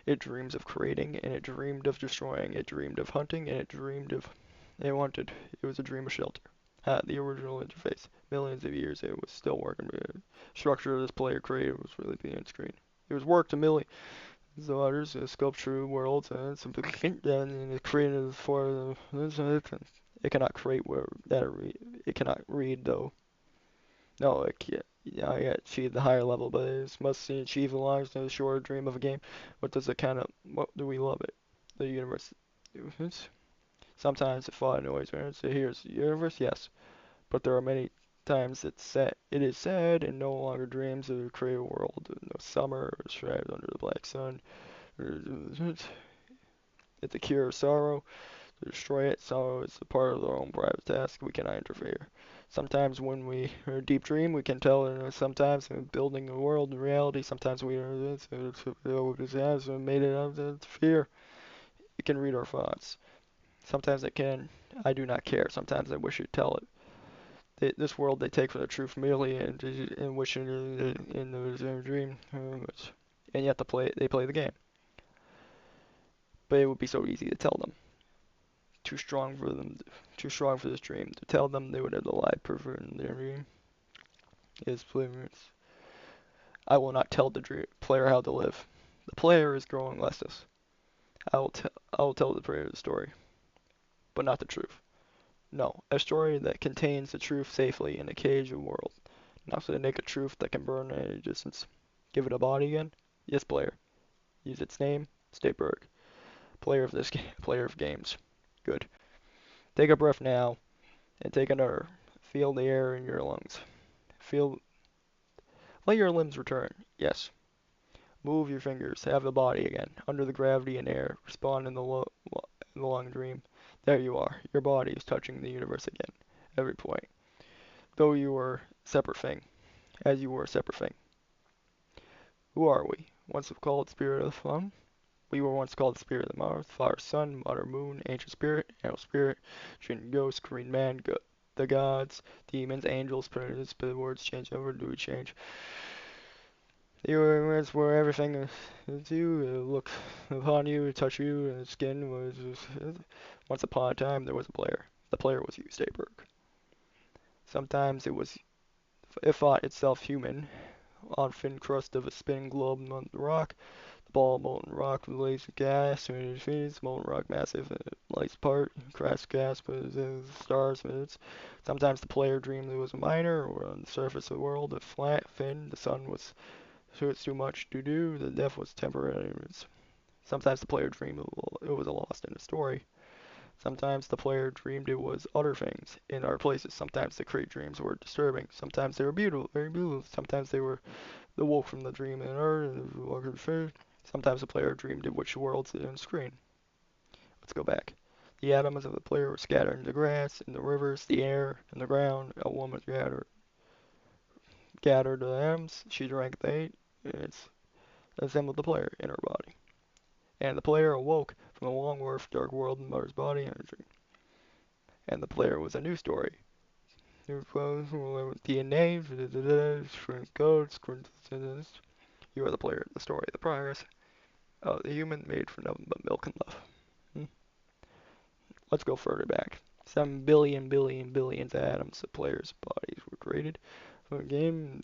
It dreams of creating, and it dreamed of destroying. It dreamed of hunting, and it dreamed of... It wanted. It was a dream of shelter. The original interface. Millions of years, it was still working. The structure this player created was really being screen. It was worked a million others, sculpture worlds, and some and it created for the... It cannot create where that it cannot read though. No, it can't. Yeah, yeah, achieve the higher level, but it must achieve the large and short dream of a game. What does it kind of? What do we love it? The universe. Sometimes it fought noise. Right? So here's the universe, yes, but there are many times it's sad. It is sad and no longer dreams of a creative world. No summer or shrouded under the black sun. It's a cure of sorrow. To destroy it, so it's a part of our own private task. We cannot interfere. Sometimes when we are deep dream, we can tell. Sometimes building a world in reality. Sometimes we are made it out of fear. It can read our thoughts. Sometimes it can. I do not care. Sometimes I wish you'd tell it. This world they take for the truth merely and wish in the dream, and yet they play the game. But it would be so easy to tell them. Too strong for them, too strong for this dream. To tell them they would have the lie pervert in their dream is flavorless. I will not tell the player how to live. The player is growing restless. I will tell the player the story, but not the truth. No, a story that contains the truth safely in a cage of world. Not so to make a truth that can burn at any distance. Give it a body again? Yes, player. Use its name, Stateberg. Player of this game, player of games. Good. Take a breath now, and take another. Feel the air in your lungs. Feel, let your limbs return. Yes. Move your fingers. Have the body again. Under the gravity and air. Respond in the long dream. There you are. Your body is touching the universe again. Every point. Though you were a separate thing. As you were a separate thing. Who are we? Once called Spirit of the Sun. We were once called the Spirit of the Mars, Father, Sun, Mother, Moon, Ancient Spirit, Animal Spirit, Trinity Ghost, Green Man, the gods, demons, angels, predators, but the words change over, do we change? The words were everything is you, look upon you, touch you, and the skin was once upon a time there was a player. The player was you, Stayberg. Sometimes it thought itself human, on thin crust of a spinning globe on the rock. Ball molten rock with laser gas, molten rock massive, lights apart, crash gas, but stars. Sometimes the player dreamed it was a miner, or on the surface of the world, a flat, thin, the sun was so it's too much to do, the death was temporary. Sometimes the player dreamed it was a lost in a story. Sometimes the player dreamed it was other things in other places. Sometimes the create dreams were disturbing. Sometimes they were beautiful, very beautiful. Sometimes they were the woke from the dream and earth. Sometimes the player dreamed of which worlds on screen. Let's go back. The atoms of the player were scattered in the grass, in the rivers, the air, and the ground. A woman gathered the atoms. She drank the ate. It's assembled the player in her body. And the player awoke from the long dark world in mother's body and dream. And the player was a new story. DNA, codes, you are the player, the story, the progress. Oh, the human made for nothing but milk and love. Let's go further back. 7 billions of atoms of players' bodies were created. For the game,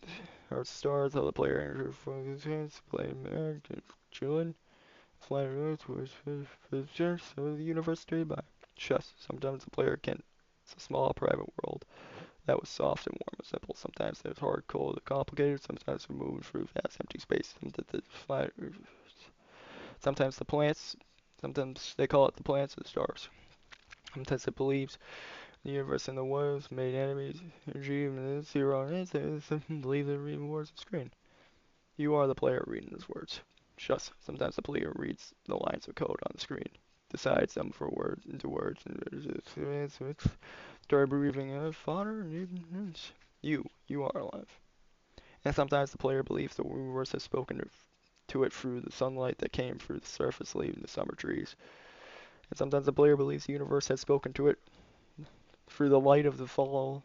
our stars of the player entered from his hands, playing chilling, flying earth was pictures of the universe straight by. Just sometimes the player can. It's a small private world that was soft and warm and simple. Sometimes it was hard, cold, and complicated. Sometimes we moved through vast empty space. Sometimes the plants. Sometimes they call it the plants of the stars. Sometimes it believes the universe and the worlds made enemies, energy, and zero on it. Believe the reading words on the screen. You are the player reading those words. Just sometimes the player reads the lines of code on the screen, decides them for words into words, and start breathing. Father, you are alive. And sometimes the player believes the universe has spoken to it through the sunlight that came through the surface, leaving the summer trees. And sometimes the player believes the universe has spoken to it through the light of the fall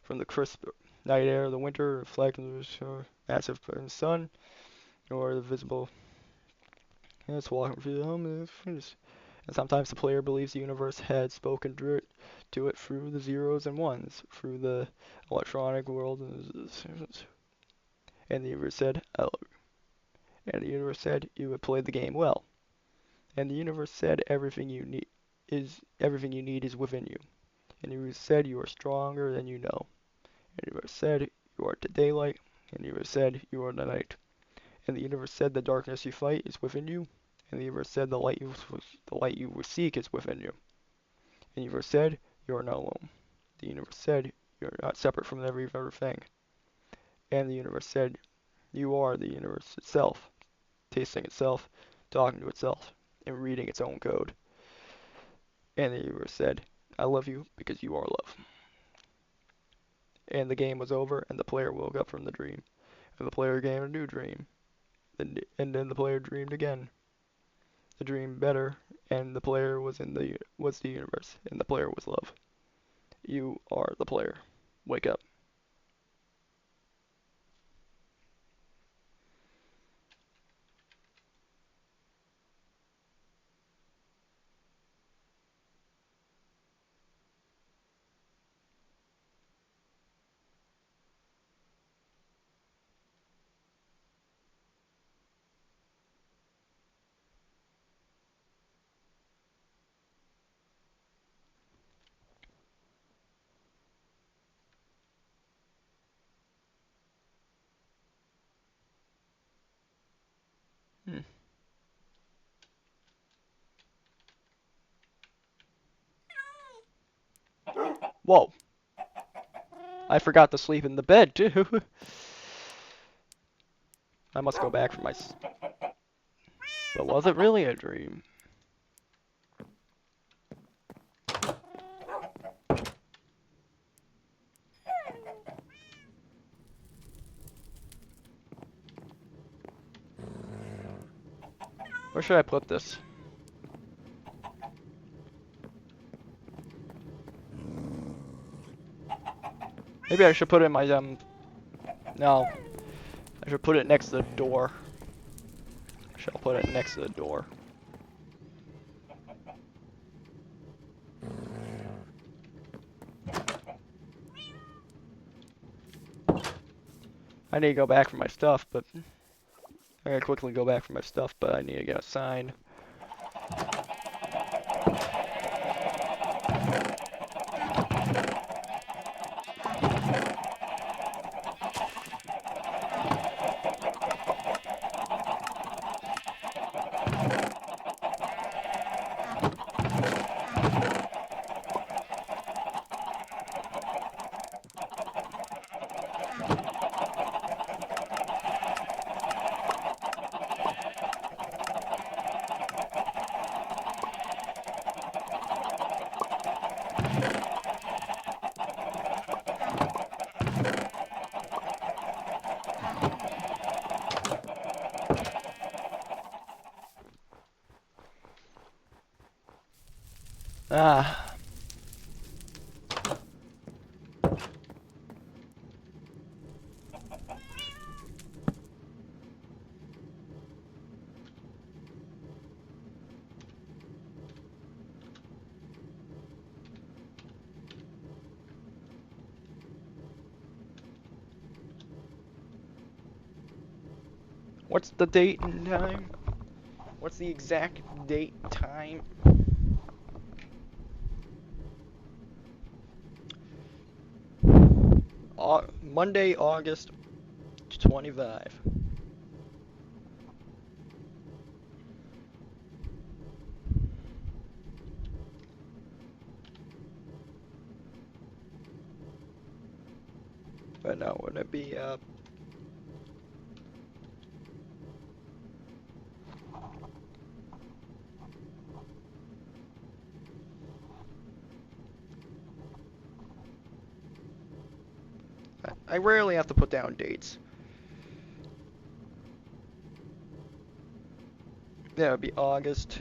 from the crisp night air, the winter, reflecting the massive sun, or the visible. It's walking through the home. And sometimes the player believes the universe had spoken to it through the zeros and ones, through the electronic world, and the universe said, "I love you." And the universe said, "You have played the game well." And the universe said, everything you need is within you." And the universe said, "You are stronger than you know." And the universe said, "You are the daylight." And the universe said, "You are the night." And the universe said, "The darkness you fight is within you." And the universe said, the light you will seek is within you." And the universe said, "You are not alone." The universe said, "You are not separate from every other thing." And the universe said, "You are the universe itself, tasting itself, talking to itself, and reading its own code." And the universe said, "I love you because you are love." And the game was over, and the player woke up from the dream. And the player gained a new dream. And then the player dreamed again. The dream better, and the player was the universe, and the player was love. You are the player. Wake up. Hmm. Whoa. I forgot to sleep in the bed, too. I must go back for my... But was it really a dream? Where should I put this? Maybe I should put it in my, No. I should put it next to the door. I shall put it next to the door. I need to go back for my stuff, but... I gotta quickly go back for my stuff, but I need to get a sign. Ah. What's the date and time? What's the exact date, time? Monday, August 25. But no, would it be, I rarely have to put down dates. Yeah, it would be August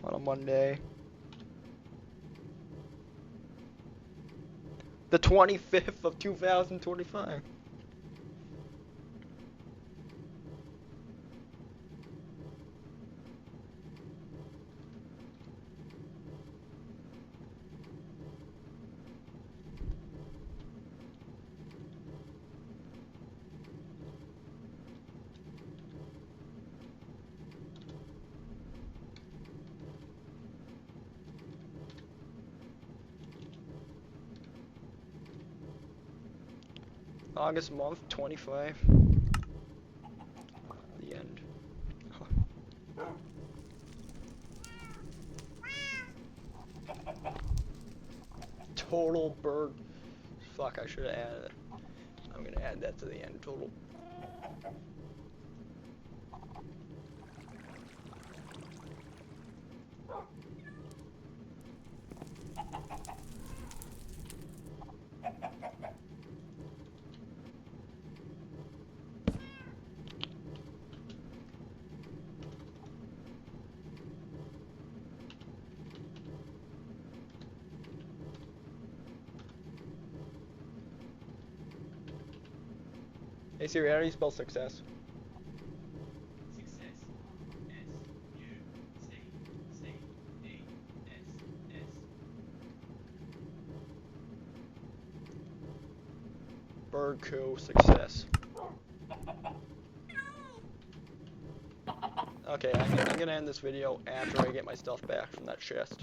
on a Monday. The 25th of 2025. August month, 25. The end. Total bird. Fuck, I should have added it. I'm gonna add that to the end. Total. Hey Siri, how do you spell success? Success. S-U-C-C-E-S-S. Bird co success. Okay, I'm gonna end this video after I get my stuff back from that chest.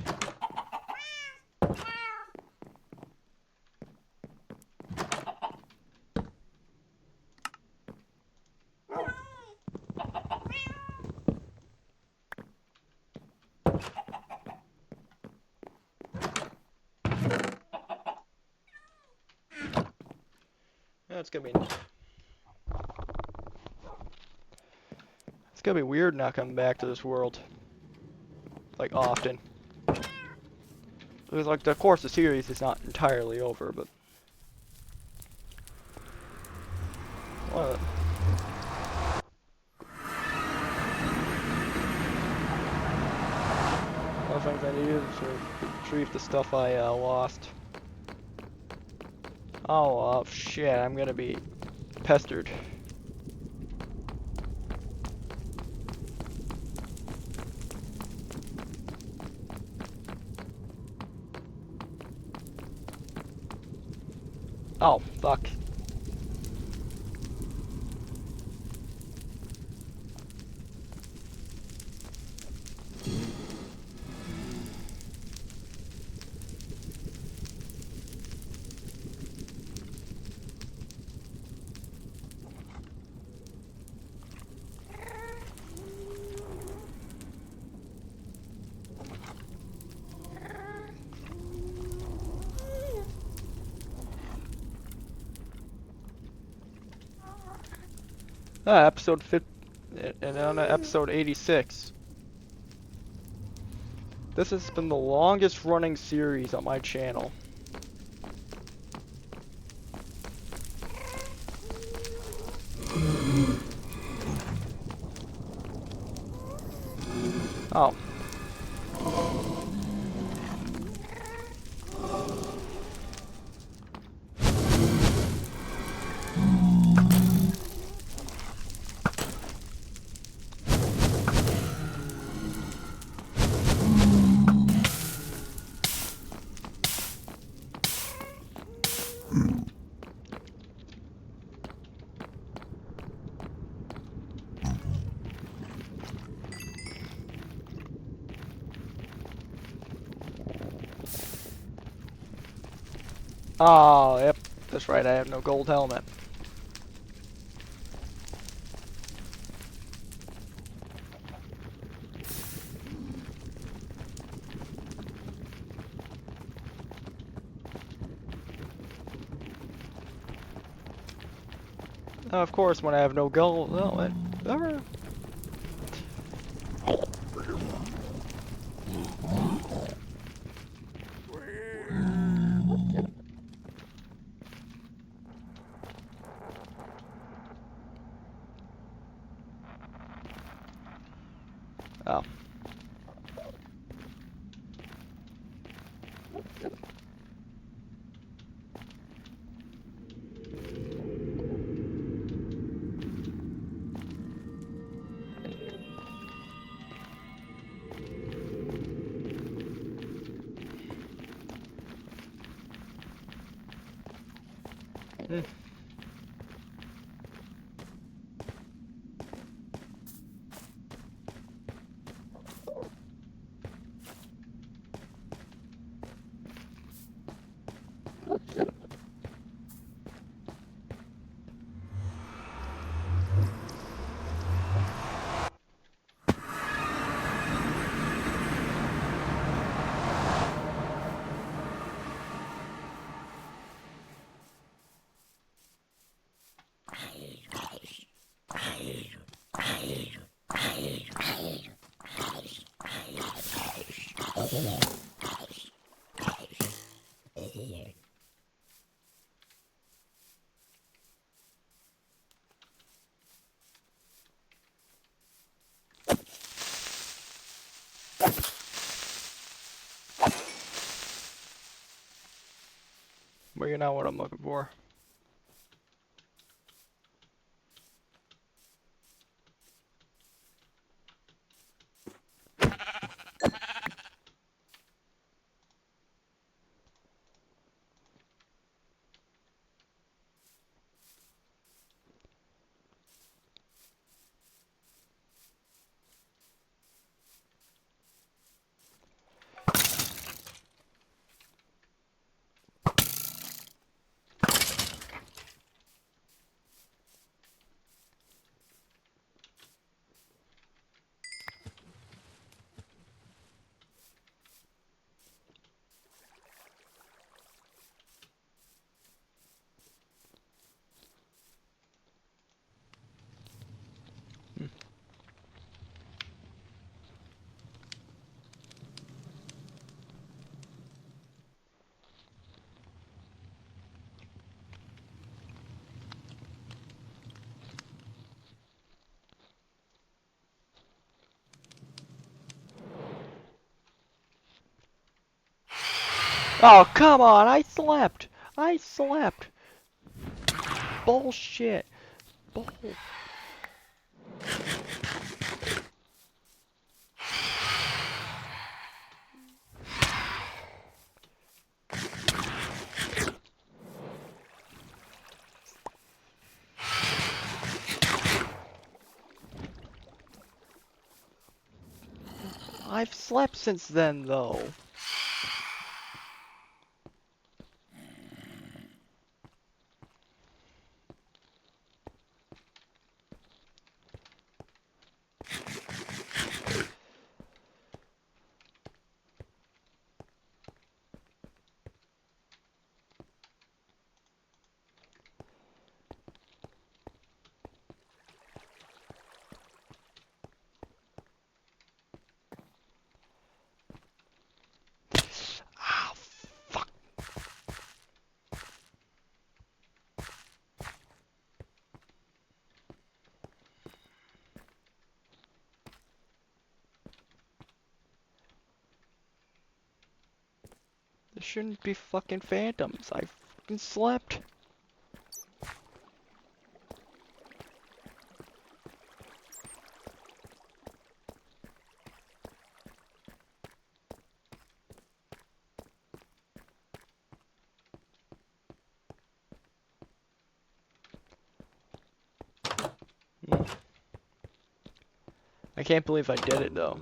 That's gonna be. It's gonna be weird not coming back to this world, like often. Because like, of course, the series is not entirely over, but. What? One of the things I needed to retrieve the stuff I lost. Oh, shit, I'm gonna be pestered. Oh, fuck. Episode 50, and on episode 86. This has been the longest running series on my channel. Oh. Oh, yep. That's right, I have no gold helmet. Of course, when I have no gold helmet. Oh. Hmm. Well, you know what I'm looking for. Hmm. Oh, come on! I slept! I slept! Bullshit! Bull. I've slept since then, though. Ah, fuck. There shouldn't be fucking phantoms. I fucking slept. Hmm. I can't believe I did it, though.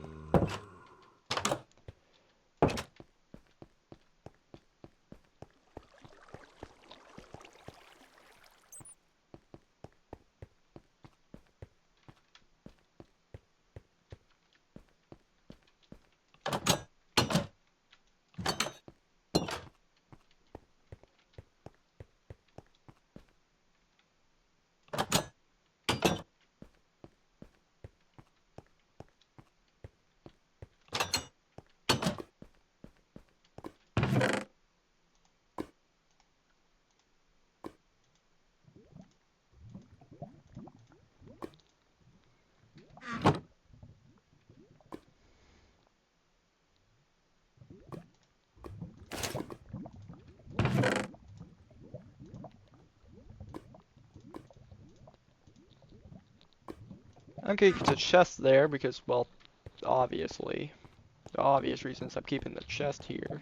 Okay, it's a chest there because, well, obviously. The obvious reasons I'm keeping the chest here.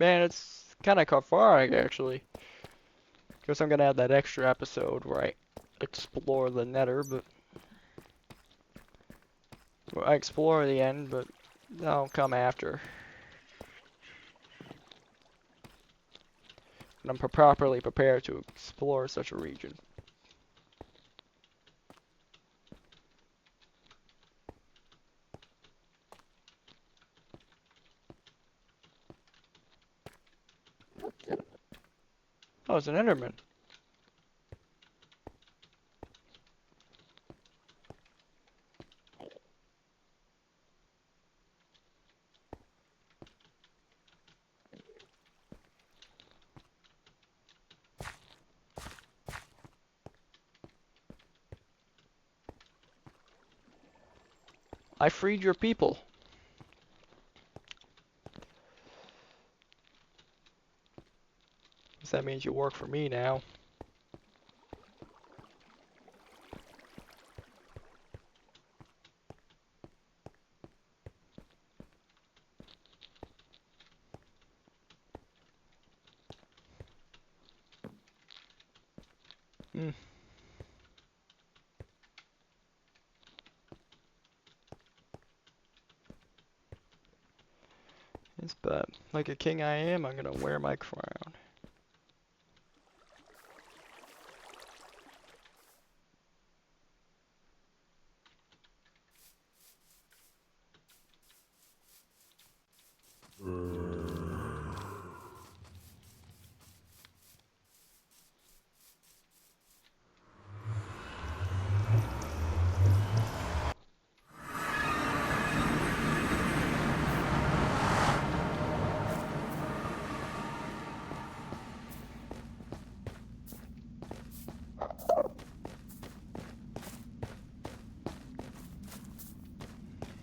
Man, it's kind of cathartic actually. Guess I'm gonna add that extra episode where I explore the Nether, but well, I explore the end, but that'll come after. And I'm properly prepared to explore such a region. Oh, it's an Enderman. I freed your people. Guess that means you work for me now. Hmm. Yes, but like a king I am, I'm gonna wear my crown.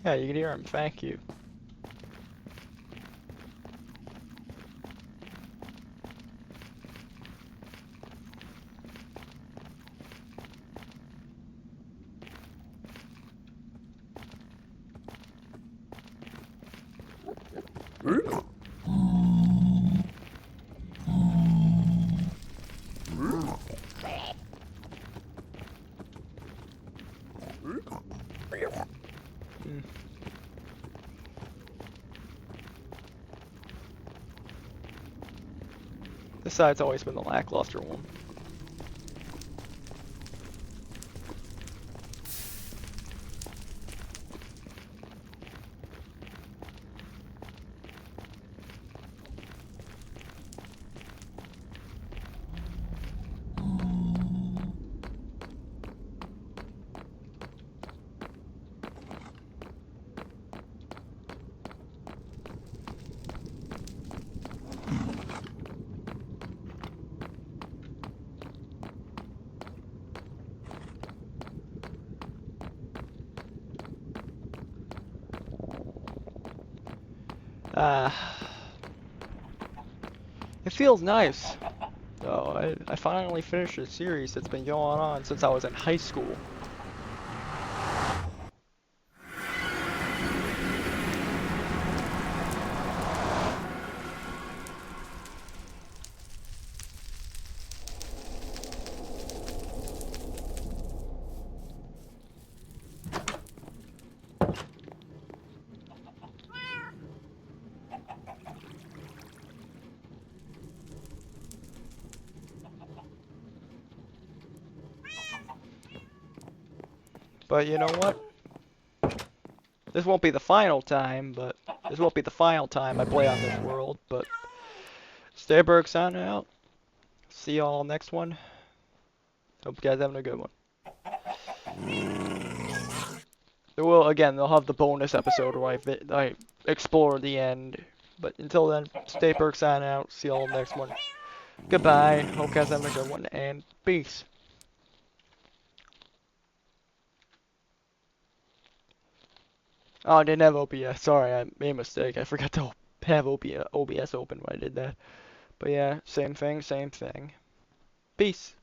Yeah, you can hear him. Thank you. Hmm. This side's always been the lackluster one. Ah, it feels nice. So I finally finished a series that's been going on since I was in high school. But you know what? This won't be the final time, I play on this world, but Stayberg signing out. See y'all next one. Hope you guys having a good one. They'll have the bonus episode where I explore the end. But until then, Stayberg signing out. See y'all next one. Goodbye. Hope you guys having a good one, and peace. Oh, I didn't have OBS. Sorry, I made a mistake. I forgot to have OBS open when I did that. But yeah, same thing, same thing. Peace.